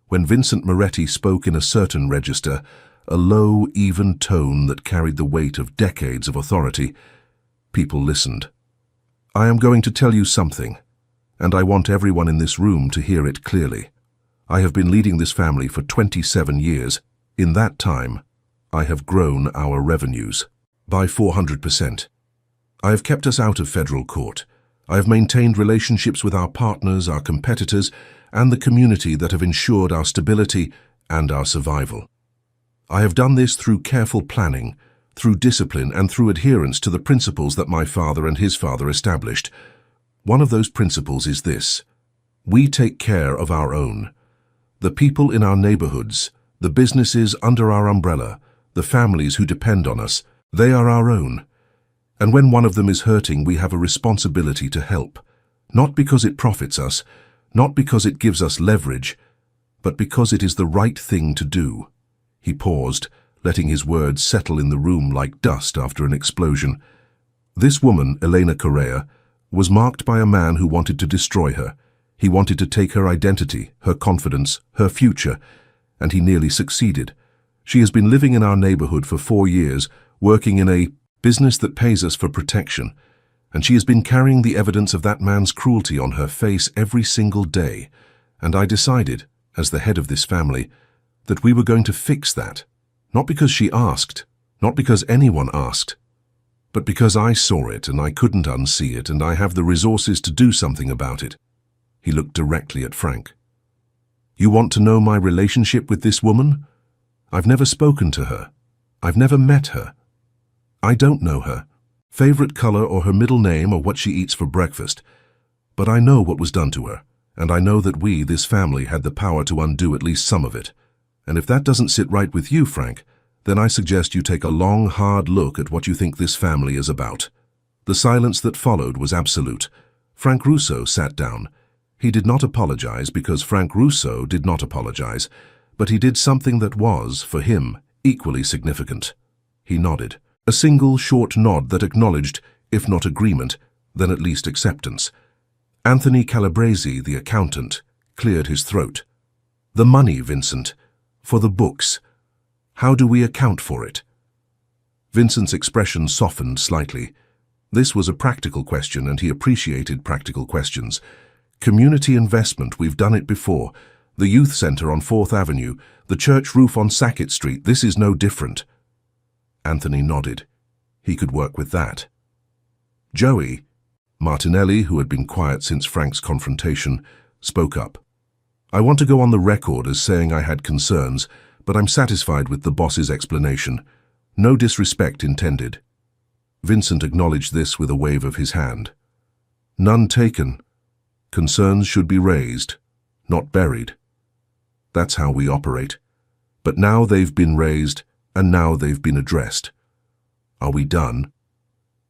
When Vincent Moretti spoke in a certain register, a low, even tone that carried the weight of decades of authority, people listened. I am going to tell you something, and I want everyone in this room to hear it clearly. I have been leading this family for 27 years. In that time, I have grown our revenues by 400%. I have kept us out of federal court. I have maintained relationships with our partners, our competitors, and the community that have ensured our stability and our survival. I have done this through careful planning, through discipline, and through adherence to the principles that my father and his father established. One of those principles is this: we take care of our own. The people in our neighborhoods, the businesses under our umbrella, the families who depend on us, they are our own. And when one of them is hurting, we have a responsibility to help. Not because it profits us, not because it gives us leverage, but because it is the right thing to do. He paused, letting his words settle in the room like dust after an explosion. This woman, Elena Correa, was marked by a man who wanted to destroy her. He wanted to take her identity, her confidence, her future, and he nearly succeeded. She has been living in our neighborhood for 4 years, working in a business that pays us for protection, and she has been carrying the evidence of that man's cruelty on her face every single day. And I decided, as the head of this family, that we were going to fix that. Not because she asked, not because anyone asked, but because I saw it and I couldn't unsee it, and I have the resources to do something about it. He looked directly at Frank. You want to know my relationship with this woman? I've never spoken to her. I've never met her. I don't know her, favorite color or her middle name or what she eats for breakfast. But I know what was done to her, and I know that we, this family, had the power to undo at least some of it. And if that doesn't sit right with you, Frank, then I suggest you take a long, hard look at what you think this family is about. The silence that followed was absolute. Frank Russo sat down. He did not apologize because Frank Russo did not apologize, but he did something that was, for him, equally significant. He nodded. A single short nod that acknowledged, if not agreement, then at least acceptance. Anthony Calabrese, the accountant, cleared his throat. The money, Vincent. For the books. How do we account for it? Vincent's expression softened slightly. This was a practical question, and he appreciated practical questions. Community investment, we've done it before. The youth center on 4th Avenue, the church roof on Sackett Street, this is no different. Anthony nodded. He could work with that. Joey, Martinelli, who had been quiet since Frank's confrontation, spoke up. I want to go on the record as saying I had concerns, but I'm satisfied with the boss's explanation. No disrespect intended. Vincent acknowledged this with a wave of his hand. None taken. Concerns should be raised, not buried. That's how we operate. But now they've been raised, and now they've been addressed. Are we done?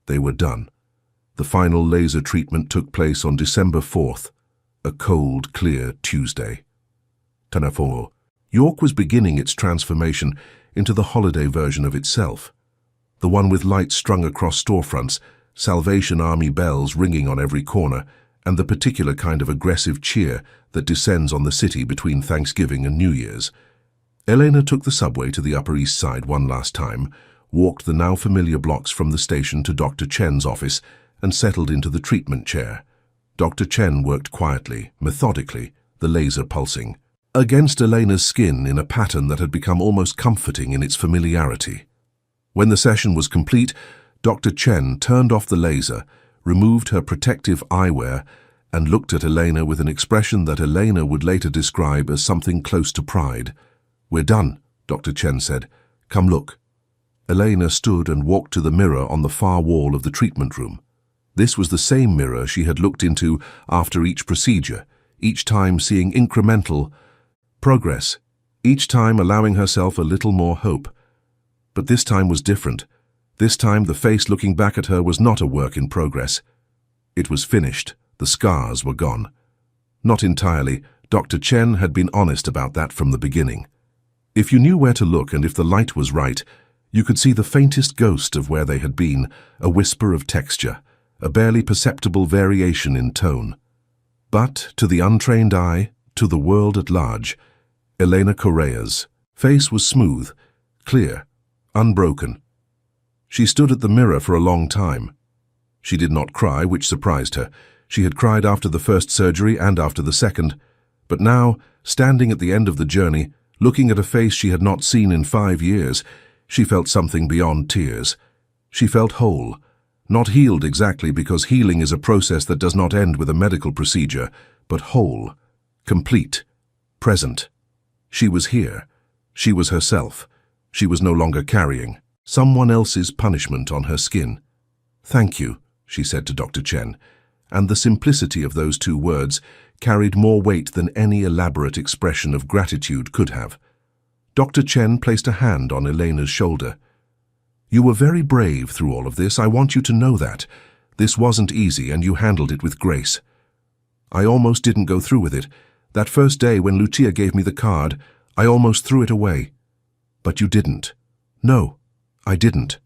They were done. The final laser treatment took place on December 4th, a cold, clear Tuesday. Tanafo. York was beginning its transformation into the holiday version of itself. The one with lights strung across storefronts, Salvation Army bells ringing on every corner, and the particular kind of aggressive cheer that descends on the city between Thanksgiving and New Year's. Elena took the subway to the Upper East Side one last time, walked the now familiar blocks from the station to Dr. Chen's office, and settled into the treatment chair. Dr. Chen worked quietly, methodically, the laser pulsing against Elena's skin in a pattern that had become almost comforting in its familiarity. When the session was complete, Dr. Chen turned off the laser, removed her protective eyewear, and looked at Elena with an expression that Elena would later describe as something close to pride. "We're done," Dr. Chen said. "Come look." Elena stood and walked to the mirror on the far wall of the treatment room. This was the same mirror she had looked into after each procedure, each time seeing incremental progress, each time allowing herself a little more hope. But this time was different. This time the face looking back at her was not a work in progress. It was finished. The scars were gone. Not entirely. Dr. Chen had been honest about that from the beginning. If you knew where to look and if the light was right, you could see the faintest ghost of where they had been, a whisper of texture, a barely perceptible variation in tone. But to the untrained eye, to the world at large, Elena Correa's face was smooth, clear, unbroken. She stood at the mirror for a long time. She did not cry, which surprised her. She had cried after the first surgery and after the second. But now, standing at the end of the journey, looking at a face she had not seen in 5 years, she felt something beyond tears. She felt whole. Not healed exactly, because healing is a process that does not end with a medical procedure, but whole, complete, present. She was here. She was herself. She was no longer carrying someone else's punishment on her skin. "Thank you," she said to Dr. Chen, and the simplicity of those 2 words carried more weight than any elaborate expression of gratitude could have. Dr. Chen placed a hand on Elena's shoulder. "You were very brave through all of this. I want you to know that. This wasn't easy, and you handled it with grace. I almost didn't go through with it. That first day when Lucia gave me the card, I almost threw it away. But you didn't." "No, I didn't."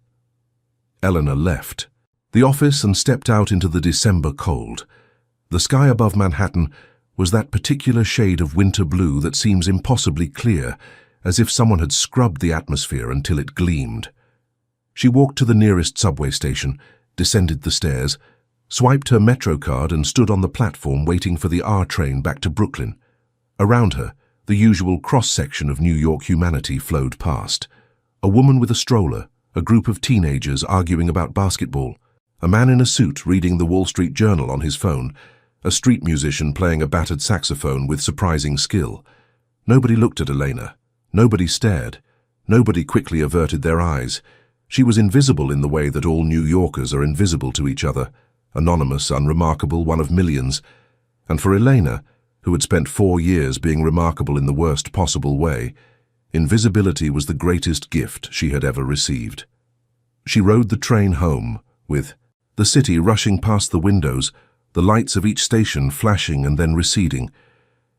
Elena left the office and stepped out into the December cold. The sky above Manhattan was that particular shade of winter blue that seems impossibly clear, as if someone had scrubbed the atmosphere until it gleamed. She walked to the nearest subway station, descended the stairs, swiped her Metro card and stood on the platform waiting for the R train back to Brooklyn. Around her, the usual cross-section of New York humanity flowed past. A woman with a stroller, a group of teenagers arguing about basketball, a man in a suit reading the Wall Street Journal on his phone, a street musician playing a battered saxophone with surprising skill. Nobody looked at Elena. Nobody stared. Nobody quickly averted their eyes. She was invisible in the way that all New Yorkers are invisible to each other, anonymous, unremarkable, one of millions. And for Elena, who had spent 4 years being remarkable in the worst possible way, invisibility was the greatest gift she had ever received. She rode the train home, with the city rushing past the windows, the lights of each station flashing and then receding,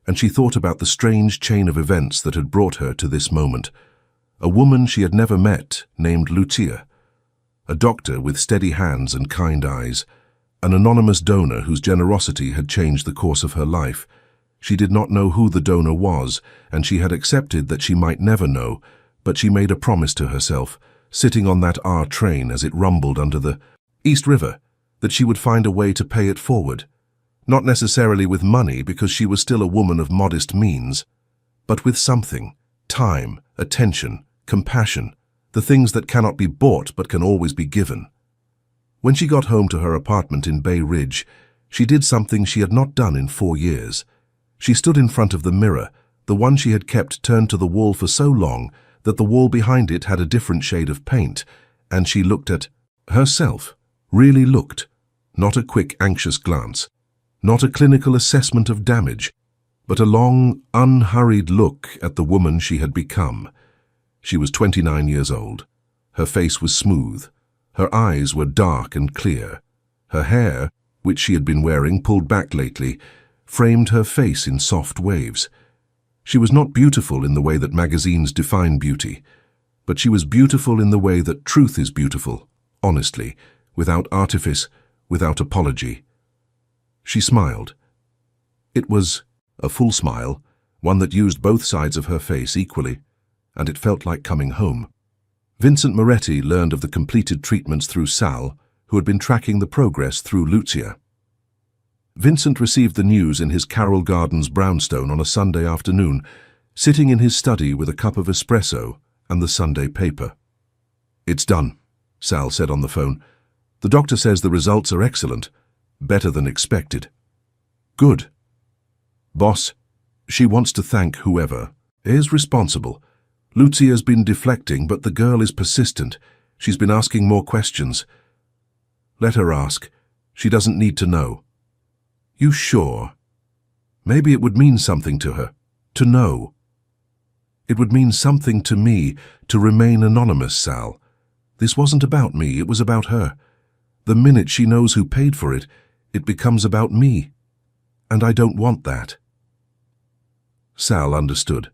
and she thought about the strange chain of events that had brought her to this moment. A woman she had never met, named Lucia, a doctor with steady hands and kind eyes, an anonymous donor whose generosity had changed the course of her life. She did not know who the donor was, and she had accepted that she might never know, but she made a promise to herself, sitting on that R train as it rumbled under the East River, that she would find a way to pay it forward. Not necessarily with money, because she was still a woman of modest means, but with something: time, attention, compassion, the things that cannot be bought but can always be given. When she got home to her apartment in Bay Ridge, she did something she had not done in 4 years. She stood in front of the mirror, the one she had kept turned to the wall for so long that the wall behind it had a different shade of paint, and she looked at herself, really looked. Not a quick, anxious glance, not a clinical assessment of damage, but a long, unhurried look at the woman she had become. She was 29 years old. Her face was smooth, Her eyes were dark and clear. Her hair, which she had been wearing pulled back lately, framed her face in soft waves. She was not beautiful in the way that magazines define beauty, but she was beautiful in the way that truth is beautiful, honestly, without artifice, without apology. She smiled. It was a full smile, one that used both sides of her face equally, and it felt like coming home. Vincent Moretti learned of the completed treatments through Sal, who had been tracking the progress through Lucia. Vincent received the news in his Carroll Gardens brownstone on a Sunday afternoon, sitting in his study with a cup of espresso and the Sunday paper. "It's done," Sal said on the phone. "The doctor says the results are excellent, better than expected." "Good." "Boss, she wants to thank whoever is responsible. Lucia's been deflecting, but the girl is persistent. She's been asking more questions. Let her ask. She doesn't need to know." "You sure? Maybe it would mean something to her, to know." "It would mean something to me to remain anonymous, Sal. This wasn't about me, it was about her. The minute she knows who paid for it, it becomes about me. And I don't want that." Sal understood.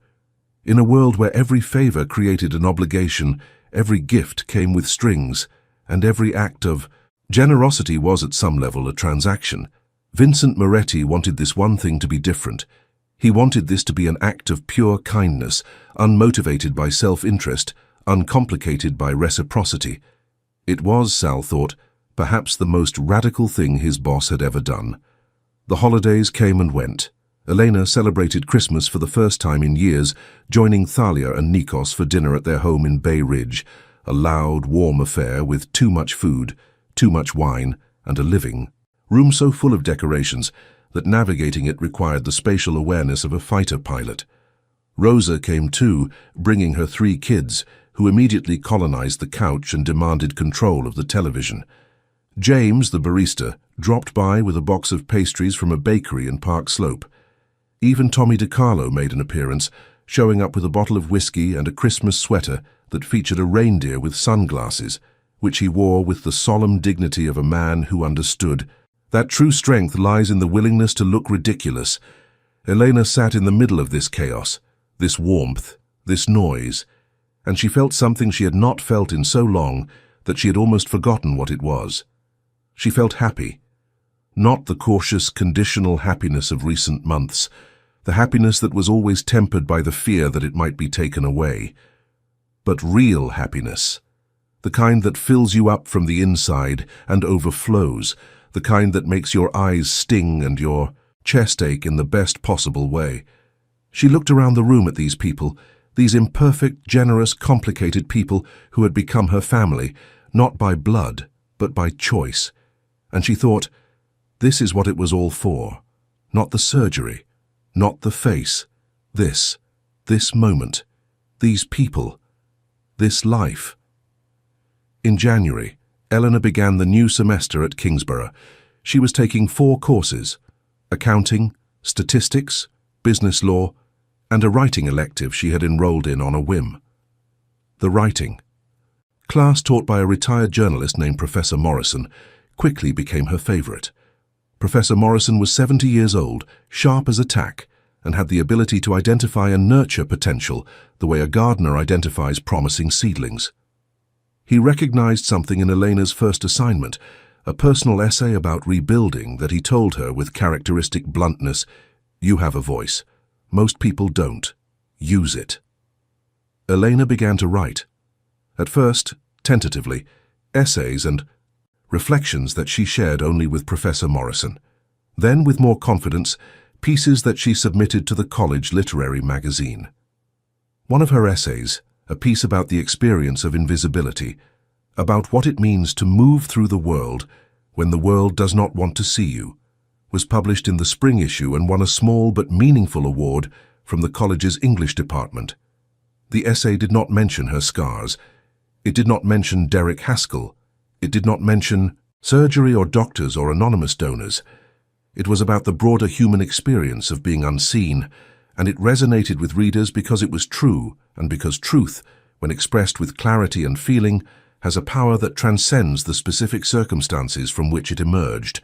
In a world where every favor created an obligation, every gift came with strings, and every act of generosity was at some level a transaction, Vincent Moretti wanted this one thing to be different. He wanted this to be an act of pure kindness, unmotivated by self-interest, uncomplicated by reciprocity. It was, Sal thought, perhaps the most radical thing his boss had ever done. The holidays came and went. Elena celebrated Christmas for the first time in years, joining Thalia and Nikos for dinner at their home in Bay Ridge, a loud, warm affair with too much food, too much wine, and a living room so full of decorations that navigating it required the spatial awareness of a fighter pilot. Rosa came too, bringing her 3 kids, who immediately colonized the couch and demanded control of the television. James, the barista, dropped by with a box of pastries from a bakery in Park Slope. Even Tommy DiCarlo made an appearance, showing up with a bottle of whiskey and a Christmas sweater that featured a reindeer with sunglasses, which he wore with the solemn dignity of a man who understood that true strength lies in the willingness to look ridiculous. Elena sat in the middle of this chaos, this warmth, this noise, and she felt something she had not felt in so long that she had almost forgotten what it was. She felt happy. Not the cautious, conditional happiness of recent months, the happiness that was always tempered by the fear that it might be taken away, but real happiness, the kind that fills you up from the inside and overflows, the kind that makes your eyes sting and your chest ache in the best possible way. She looked around the room at these people, these imperfect, generous, complicated people who had become her family, not by blood, but by choice, and she thought, this is what it was all for. Not the surgery, not the face. This moment, these people, this life. In January, Eleanor began the new semester at Kingsborough. She was taking 4 courses: accounting, statistics, business law, and a writing elective she had enrolled in on a whim. The writing class, taught by a retired journalist named Professor Morrison, quickly became her favorite. Professor Morrison was 70 years old, sharp as a tack, and had the ability to identify and nurture potential the way a gardener identifies promising seedlings. He recognized something in Elena's first assignment, a personal essay about rebuilding that he told her with characteristic bluntness, "You have a voice. Most people don't. Use it." Elena began to write. At first, tentatively, essays and reflections that she shared only with Professor Morrison. Then, with more confidence, pieces that she submitted to the college literary magazine. One of her essays, a piece about the experience of invisibility, about what it means to move through the world when the world does not want to see you, was published in the spring issue and won a small but meaningful award from the college's English department. The essay did not mention her scars. It did not mention Derek Haskell. It did not mention surgery or doctors or anonymous donors. It was about the broader human experience of being unseen, and it resonated with readers because it was true, and because truth, when expressed with clarity and feeling, has a power that transcends the specific circumstances from which it emerged.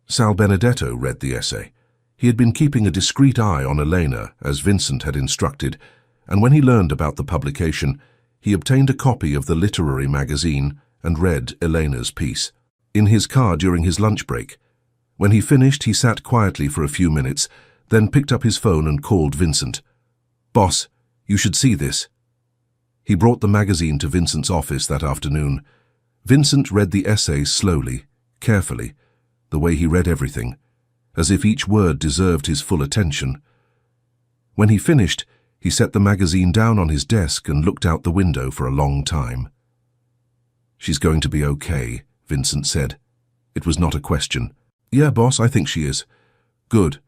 Sal Benedetto read the essay. He had been keeping a discreet eye on Elena, as Vincent had instructed, and when he learned about the publication, he obtained a copy of the literary magazine and read Elena's piece. In his car during his lunch break. When he finished, he sat quietly for a few minutes, then picked up his phone and called Vincent. "Boss, you should see this." He brought the magazine to Vincent's office that afternoon. Vincent read the essay slowly, carefully, the way he read everything, as if each word deserved his full attention. When he finished, he set the magazine down on his desk and looked out the window for a long time. "She's going to be okay," Vincent said. It was not a question. "Yeah, boss, I think she is." "Good.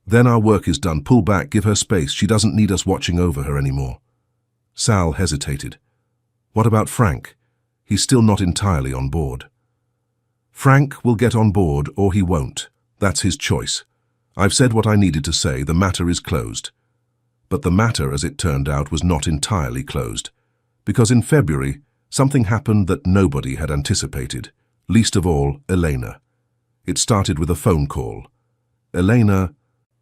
Then our work is done. Pull back, give her space. She doesn't need us watching over her anymore." Sal hesitated. "What about Frank? He's still not entirely on board." "Frank will get on board or he won't. That's his choice. I've said what I needed to say. The matter is closed." But the matter, as it turned out, was not entirely closed. Because in February, something happened that nobody had anticipated, least of all Elena. It started with a phone call. Elena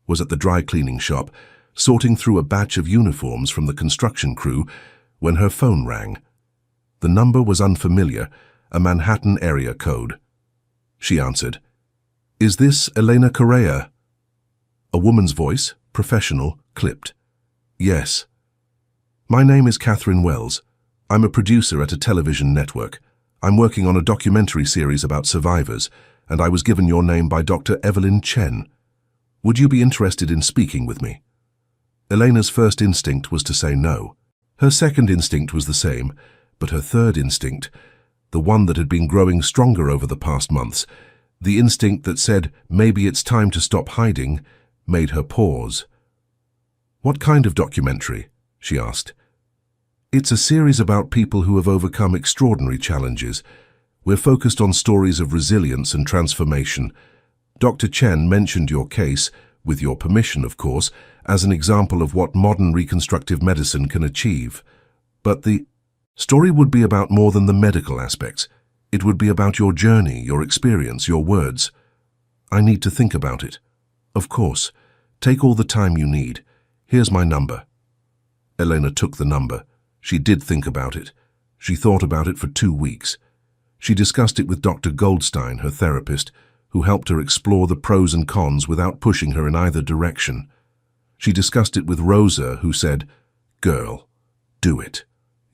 was at the dry cleaning shop, sorting through a batch of uniforms from the construction crew, when her phone rang. The number was unfamiliar, a Manhattan area code. She answered. "Is this Elena Correa?" A woman's voice, professional, clipped. "Yes." "My name is Catherine Wells. I'm a producer at a television network. I'm working on a documentary series about survivors, and I was given your name by Dr. Evelyn Chen. Would you be interested in speaking with me?" Elena's first instinct was to say no. Her second instinct was the same, but her third instinct, the one that had been growing stronger over the past months, the instinct that said maybe it's time to stop hiding, made her pause. "What kind of documentary?" she asked. "It's a series about people who have overcome extraordinary challenges. We're focused on stories of resilience and transformation. Dr. Chen mentioned your case, with your permission, of course, as an example of what modern reconstructive medicine can achieve. But the story would be about more than the medical aspects. It would be about your journey, your experience, your words. I need to think about it." "Of course. Take all the time you need. Here's my number." Elena took the number. She did think about it. She thought about it for 2 weeks. She discussed it with Dr. Goldstein, her therapist, who helped her explore the pros and cons without pushing her in either direction. She discussed it with Rosa, who said, "Girl, do it.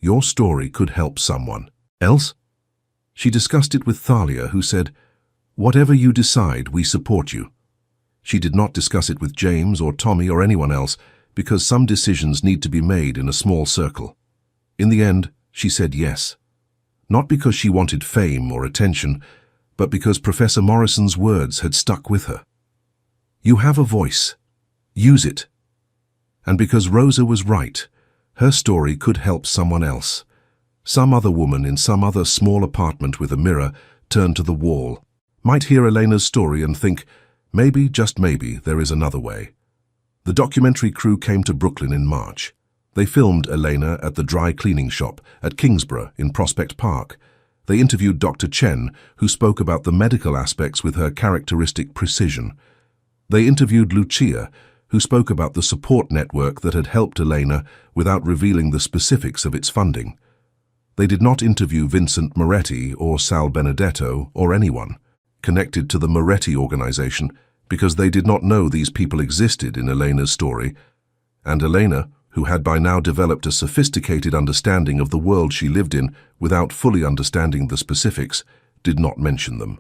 Your story could help someone else." She discussed it with Thalia, who said, "Whatever you decide, we support you." She did not discuss it with James or Tommy or anyone else, because some decisions need to be made in a small circle. In the end, she said yes. Not because she wanted fame or attention, but because Professor Morrison's words had stuck with her. "You have a voice. Use it." And because Rosa was right, her story could help someone else. Some other woman in some other small apartment with a mirror, turned to the wall, might hear Elena's story and think, maybe, just maybe, there is another way. The documentary crew came to Brooklyn in March. They filmed Elena at the dry cleaning shop at Kingsborough in Prospect Park. They interviewed Dr. Chen, who spoke about the medical aspects with her characteristic precision. They interviewed Lucia, who spoke about the support network that had helped Elena without revealing the specifics of its funding. They did not interview Vincent Moretti or Sal Benedetto or anyone connected to the Moretti organization because they did not know these people existed in Elena's story, and Elena, who had by now developed a sophisticated understanding of the world she lived in without fully understanding the specifics, did not mention them.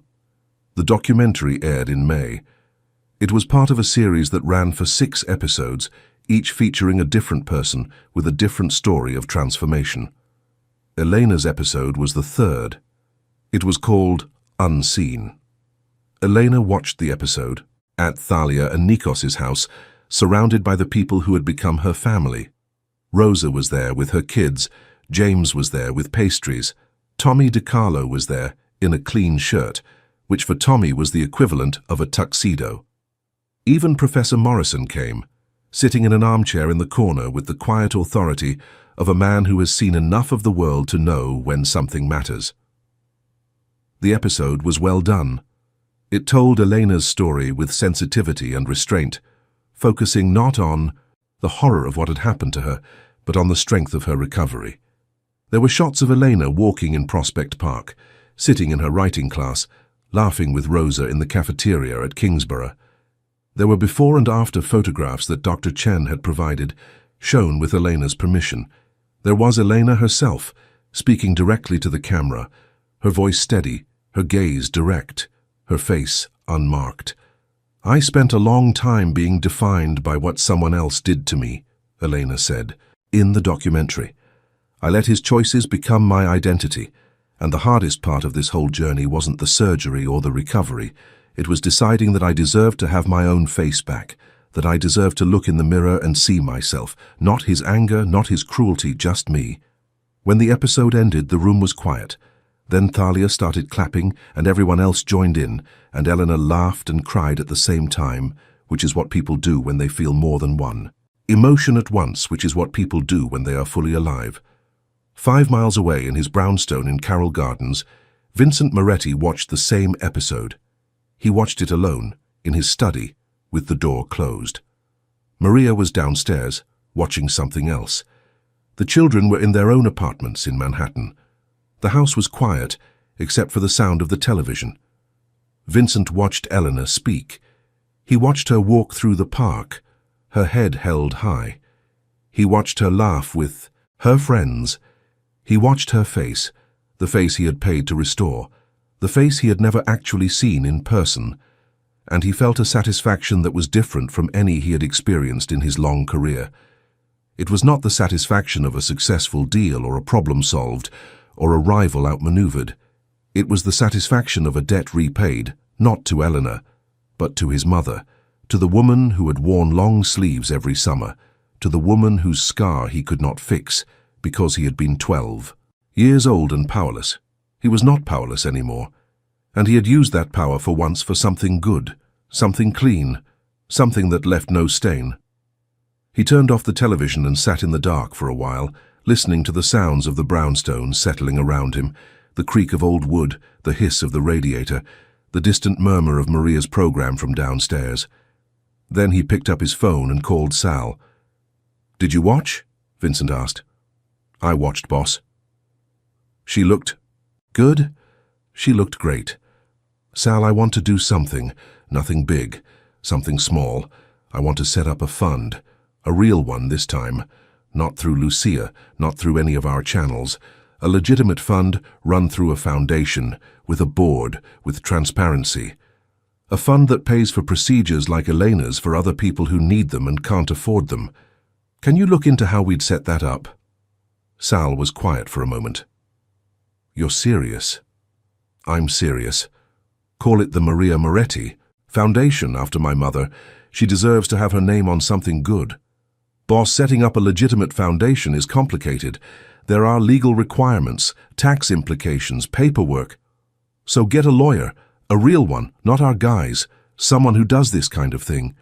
The documentary aired in May. It was part of a series that ran for 6 episodes, each featuring a different person with a different story of transformation. Elena's episode was the 3rd. It was called Unseen. Elena watched the episode, at Thalia and Nikos's house, surrounded by the people who had become her family. Rosa was there with her kids, James was there with pastries, Tommy DiCarlo was there in a clean shirt, which for Tommy was the equivalent of a tuxedo. Even Professor Morrison came, sitting in an armchair in the corner with the quiet authority of a man who has seen enough of the world to know when something matters. The episode was well done. It told Elena's story with sensitivity and restraint, focusing not on the horror of what had happened to her, but on the strength of her recovery. There were shots of Elena walking in Prospect Park, sitting in her writing class, laughing with Rosa in the cafeteria at Kingsborough. There were before and after photographs that Dr. Chen had provided, shown with Elena's permission. There was Elena herself, speaking directly to the camera, her voice steady, her gaze direct, her face unmarked. "I spent a long time being defined by what someone else did to me," Elena said, in the documentary. "I let his choices become my identity, and the hardest part of this whole journey wasn't the surgery or the recovery. It was deciding that I deserved to have my own face back, that I deserved to look in the mirror and see myself, not his anger, not his cruelty, just me." When the episode ended, the room was quiet. Then Thalia started clapping, and everyone else joined in, and Eleanor laughed and cried at the same time, which is what people do when they feel more than one. Emotion at once, which is what people do when they are fully alive. 5 miles away in his brownstone in Carroll Gardens, Vincent Moretti watched the same episode. He watched it alone, in his study, with the door closed. Maria was downstairs, watching something else. The children were in their own apartments in Manhattan. The house was quiet, except for the sound of the television. Vincent watched Eleanor speak. He watched her walk through the park, her head held high. He watched her laugh with her friends. He watched her face, the face he had paid to restore, the face he had never actually seen in person, and he felt a satisfaction that was different from any he had experienced in his long career. It was not the satisfaction of a successful deal or a problem solved, or a rival outmaneuvered. It was the satisfaction of a debt repaid, not to Eleanor, but to his mother, to the woman who had worn long sleeves every summer, to the woman whose scar he could not fix because he had been 12. Years old and powerless. He was not powerless anymore, and he had used that power for once for something good, something clean, something that left no stain. He turned off the television and sat in the dark for a while, listening to the sounds of the brownstone settling around him, the creak of old wood, the hiss of the radiator, the distant murmur of Maria's program from downstairs. Then he picked up his phone and called Sal. "Did you watch?" Vincent asked. "I watched, boss." She looked good? She looked great. "Sal, I want to do something, nothing big, something small. I want to set up a fund, a real one this time. Not through Lucia, not through any of our channels. A legitimate fund run through a foundation, with a board, with transparency. A fund that pays for procedures like Elena's for other people who need them and can't afford them. Can you look into how we'd set that up?" Sal was quiet for a moment. "You're serious?" "I'm serious. Call it the Maria Moretti Foundation after my mother. She deserves to have her name on something good. Boss, setting up a legitimate foundation is complicated. There are legal requirements, tax implications, paperwork. So get a lawyer, a real one, not our guys, someone who does this kind of thing.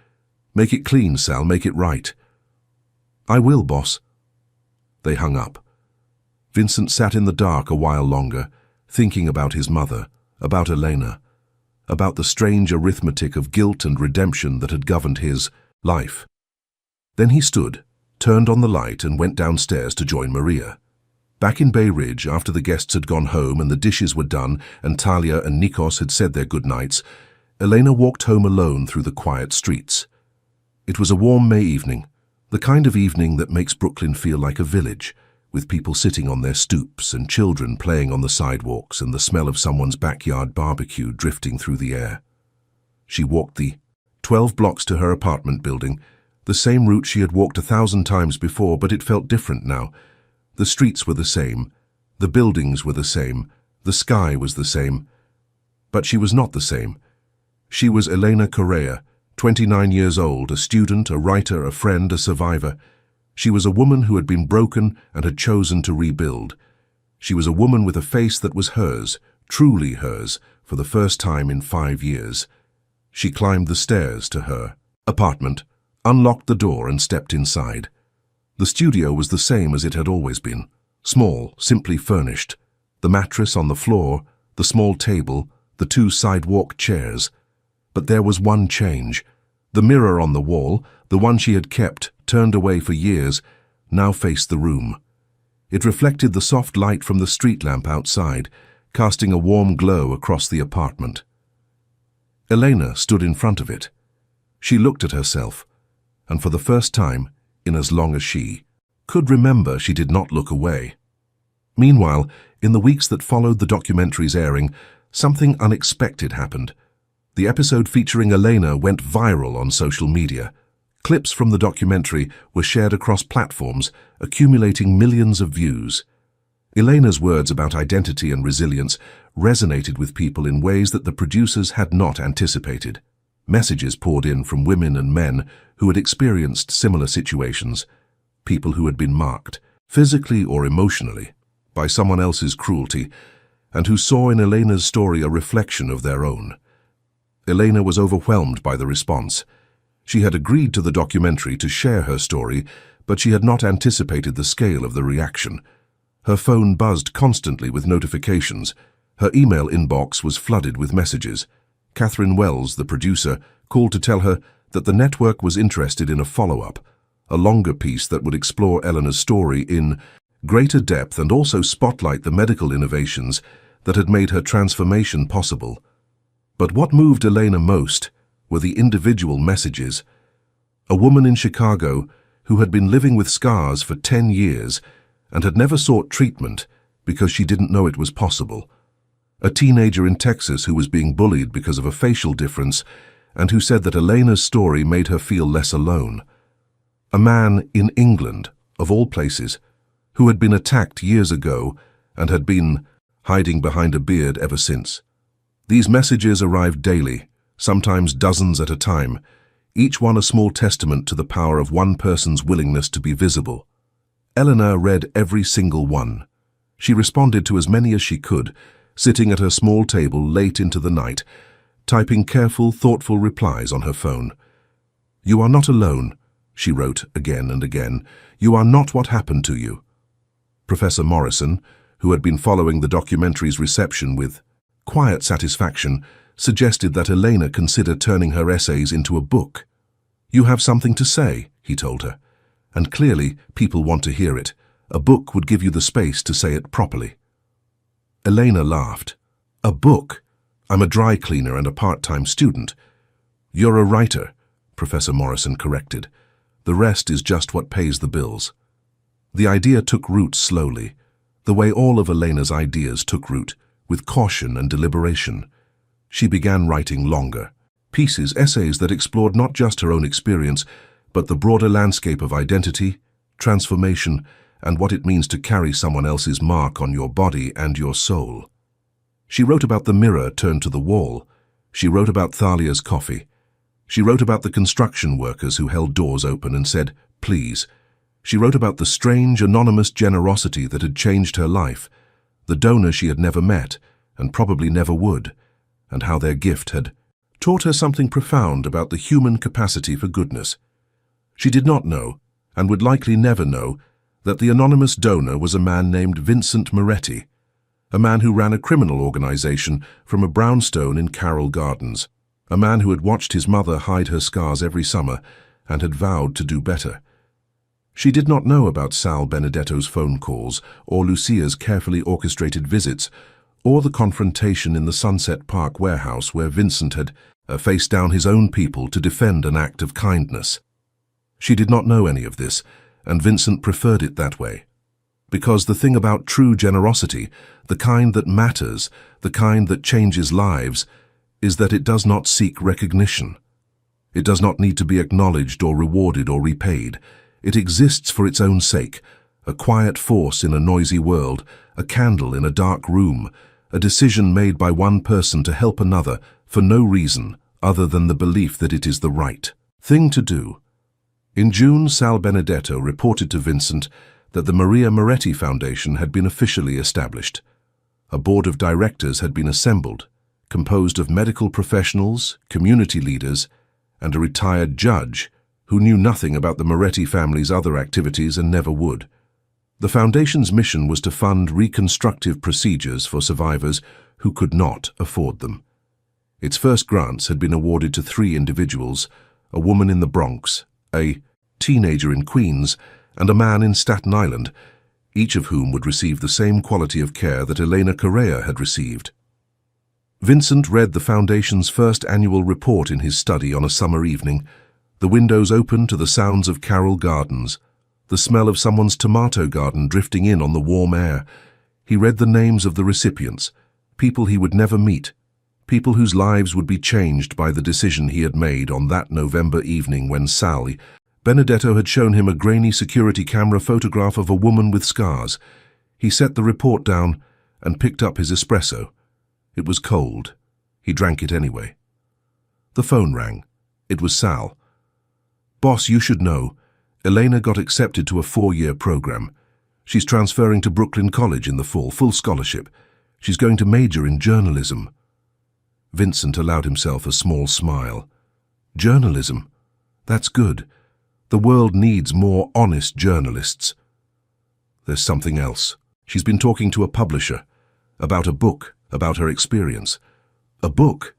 Make it clean, Sal, make it right." "I will, boss." They hung up. Vincent sat in the dark a while longer, thinking about his mother, about Elena, about the strange arithmetic of guilt and redemption that had governed his life. Then he stood, turned on the light and went downstairs to join Maria. Back in Bay Ridge, after the guests had gone home and the dishes were done and Talia and Nikos had said their good nights, Elena walked home alone through the quiet streets. It was a warm May evening, the kind of evening that makes Brooklyn feel like a village, with people sitting on their stoops and children playing on the sidewalks and the smell of someone's backyard barbecue drifting through the air. She walked the 12 blocks to her apartment building, the same route she had walked 1,000 times before, but it felt different now. The streets were the same, the buildings were the same, the sky was the same. But she was not the same. She was Elena Correa, 29 years old, a student, a writer, a friend, a survivor. She was a woman who had been broken and had chosen to rebuild. She was a woman with a face that was hers, truly hers, for the first time in 5 years. She climbed the stairs to her apartment, unlocked the door and stepped inside. The studio was the same as it had always been, small, simply furnished. The mattress on the floor, the small table, the 2 sidewalk chairs. But there was one change. The mirror on the wall, the one she had kept, turned away for years, now faced the room. It reflected the soft light from the street lamp outside, casting a warm glow across the apartment. Elena stood in front of it. She looked at herself, and for the first time, in as long as she could remember, she did not look away. Meanwhile, in the weeks that followed the documentary's airing, something unexpected happened. The episode featuring Elena went viral on social media. Clips from the documentary were shared across platforms, accumulating millions of views. Elena's words about identity and resilience resonated with people in ways that the producers had not anticipated. Messages poured in from women and men who had experienced similar situations, people who had been marked, physically or emotionally, by someone else's cruelty, and who saw in Elena's story a reflection of their own. Elena was overwhelmed by the response. She had agreed to the documentary to share her story, but she had not anticipated the scale of the reaction. Her phone buzzed constantly with notifications. Her email inbox was flooded with messages. Catherine Wells, the producer, called to tell her that the network was interested in a follow-up, a longer piece that would explore Eleanor's story in greater depth and also spotlight the medical innovations that had made her transformation possible. But what moved Elena most were the individual messages. A woman in Chicago who had been living with scars for 10 years and had never sought treatment because she didn't know it was possible. A teenager in Texas who was being bullied because of a facial difference and who said that Elena's story made her feel less alone. A man in England, of all places, who had been attacked years ago and had been hiding behind a beard ever since. These messages arrived daily, sometimes dozens at a time, each one a small testament to the power of one person's willingness to be visible. Elena read every single one. She responded to as many as she could, sitting at her small table late into the night, typing careful, thoughtful replies on her phone. "You are not alone," she wrote again and again. "You are not what happened to you." Professor Morrison, who had been following the documentary's reception with quiet satisfaction, suggested that Elena consider turning her essays into a book. "You have something to say," he told her, "and clearly people want to hear it. A book would give you the space to say it properly." Elena laughed. "A book? I'm a dry cleaner and a part-time student." "You're a writer," Professor Morrison corrected. "The rest is just what pays the bills." The idea took root slowly, the way all of Elena's ideas took root, with caution and deliberation. She began writing longer pieces, essays that explored not just her own experience, but the broader landscape of identity, transformation, and what it means to carry someone else's mark on your body and your soul. She wrote about the mirror turned to the wall. She wrote about Thalia's coffee. She wrote about the construction workers who held doors open and said, "Please." She wrote about the strange, anonymous generosity that had changed her life, the donor she had never met and probably never would, and how their gift had taught her something profound about the human capacity for goodness. She did not know, and would likely never know, that the anonymous donor was a man named Vincent Moretti, a man who ran a criminal organization from a brownstone in Carroll Gardens, a man who had watched his mother hide her scars every summer and had vowed to do better. She did not know about Sal Benedetto's phone calls or Lucia's carefully orchestrated visits or the confrontation in the Sunset Park warehouse where Vincent had faced down his own people to defend an act of kindness. She did not know any of this, and Vincent preferred it that way. Because the thing about true generosity, the kind that matters, the kind that changes lives, is that it does not seek recognition. It does not need to be acknowledged or rewarded or repaid. It exists for its own sake, a quiet force in a noisy world, a candle in a dark room, a decision made by one person to help another for no reason other than the belief that it is the right thing to do. In June, Sal Benedetto reported to Vincent that the Maria Moretti Foundation had been officially established. A board of directors had been assembled, composed of medical professionals, community leaders, and a retired judge who knew nothing about the Moretti family's other activities and never would. The Foundation's mission was to fund reconstructive procedures for survivors who could not afford them. Its first grants had been awarded to 3 individuals, a woman in the Bronx, a teenager in Queens, and a man in Staten Island, each of whom would receive the same quality of care that Elena Correa had received. Vincent read the Foundation's first annual report in his study on a summer evening, the windows open to the sounds of Carroll Gardens, the smell of someone's tomato garden drifting in on the warm air. He read the names of the recipients, people he would never meet, people whose lives would be changed by the decision he had made on that November evening when Sally Benedetto had shown him a grainy security camera photograph of a woman with scars. He set the report down and picked up his espresso. It was cold. He drank it anyway. The phone rang. It was Sal. "Boss, you should know. Elena got accepted to a 4-year program. She's transferring to Brooklyn College in the fall, full scholarship. She's going to major in journalism." Vincent allowed himself a small smile. Journalism? That's good. The world needs more honest journalists. There's something else. She's been talking to a publisher about a book, about her experience. A book?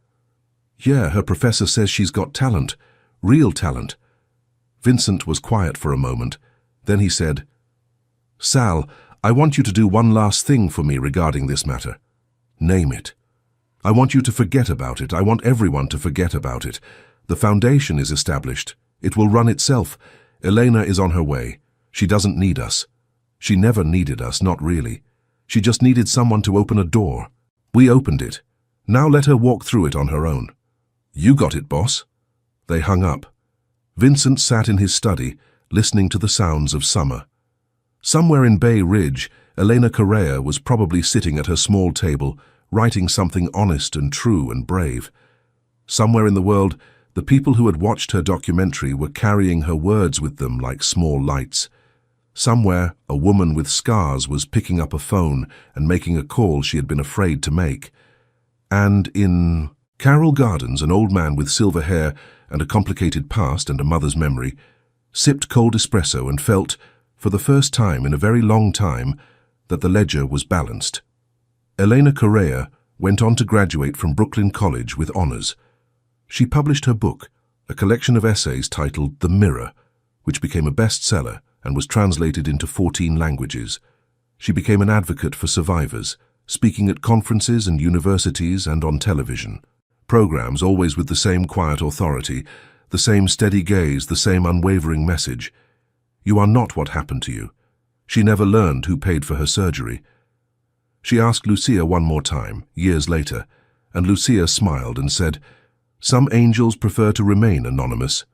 Yeah, her professor says she's got talent, real talent. Vincent was quiet for a moment. Then he said, "Sal, I want you to do one last thing for me regarding this matter. Name it. I want you to forget about it. I want everyone to forget about it. The Foundation is established. It will run itself. Elena is on her way. She doesn't need us. She never needed us, not really. She just needed someone to open a door. We opened it. Now let her walk through it on her own." "You got it, boss." They hung up. Vincent sat in his study, listening to the sounds of summer. Somewhere in Bay Ridge, Elena Correa was probably sitting at her small table, writing something honest and true and brave. Somewhere in the world, the people who had watched her documentary were carrying her words with them like small lights. Somewhere, a woman with scars was picking up a phone and making a call she had been afraid to make. And in Carroll Gardens, an old man with silver hair and a complicated past and a mother's memory sipped cold espresso and felt, for the first time in a very long time, that the ledger was balanced. Elena Correa went on to graduate from Brooklyn College with honors. She published her book, a collection of essays titled The Mirror, which became a bestseller and was translated into 14 languages. She became an advocate for survivors, speaking at conferences and universities and on television. Programs always with the same quiet authority, the same steady gaze, the same unwavering message. You are not what happened to you. She never learned who paid for her surgery. She asked Lucia one more time, years later, and Lucia smiled and said, "Some angels prefer to remain anonymous."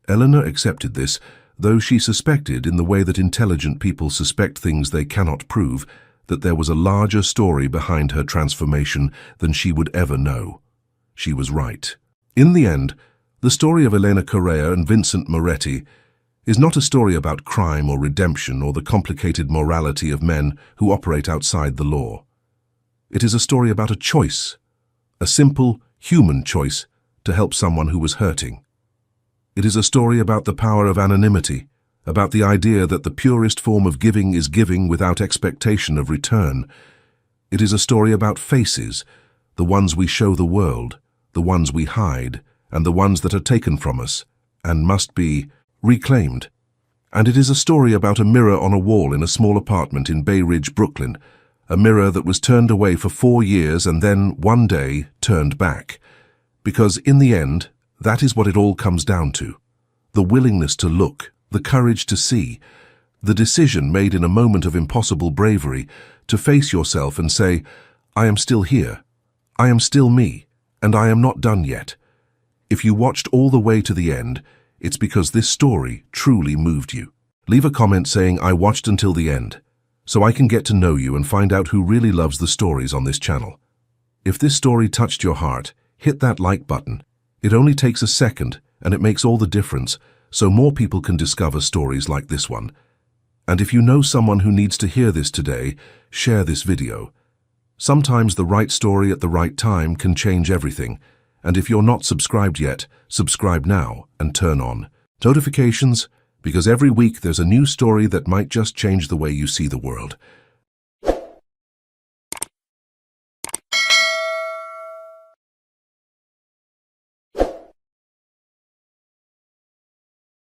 Eleanor accepted this, though she suspected, in the way that intelligent people suspect things they cannot prove, that there was a larger story behind her transformation than she would ever know. She was right. In the end, the story of Elena Correa and Vincent Moretti is not a story about crime or redemption or the complicated morality of men who operate outside the law. It is a story about a choice, a simple, human choice to help someone who was hurting. It is a story about the power of anonymity, about the idea that the purest form of giving is giving without expectation of return. It is a story about faces, the ones we show the world, the ones we hide, and the ones that are taken from us, and must be reclaimed. And it is a story about a mirror on a wall in a small apartment in Bay Ridge, Brooklyn, a mirror that was turned away for 4 years and then, one day, turned back. Because in the end, that is what it all comes down to. The willingness to look, the courage to see, the decision made in a moment of impossible bravery to face yourself and say, "I am still here. I am still me, and I am not done yet." If you watched all the way to the end, it's because this story truly moved you. Leave a comment saying, "I watched until the end," so I can get to know you and find out who really loves the stories on this channel. If this story touched your heart, hit that like button. It only takes a second, and it makes all the difference, so more people can discover stories like this one. And if you know someone who needs to hear this today, share this video. Sometimes the right story at the right time can change everything. And if you're not subscribed yet, subscribe now and turn on notifications because every week there's a new story that might just change the way you see the world.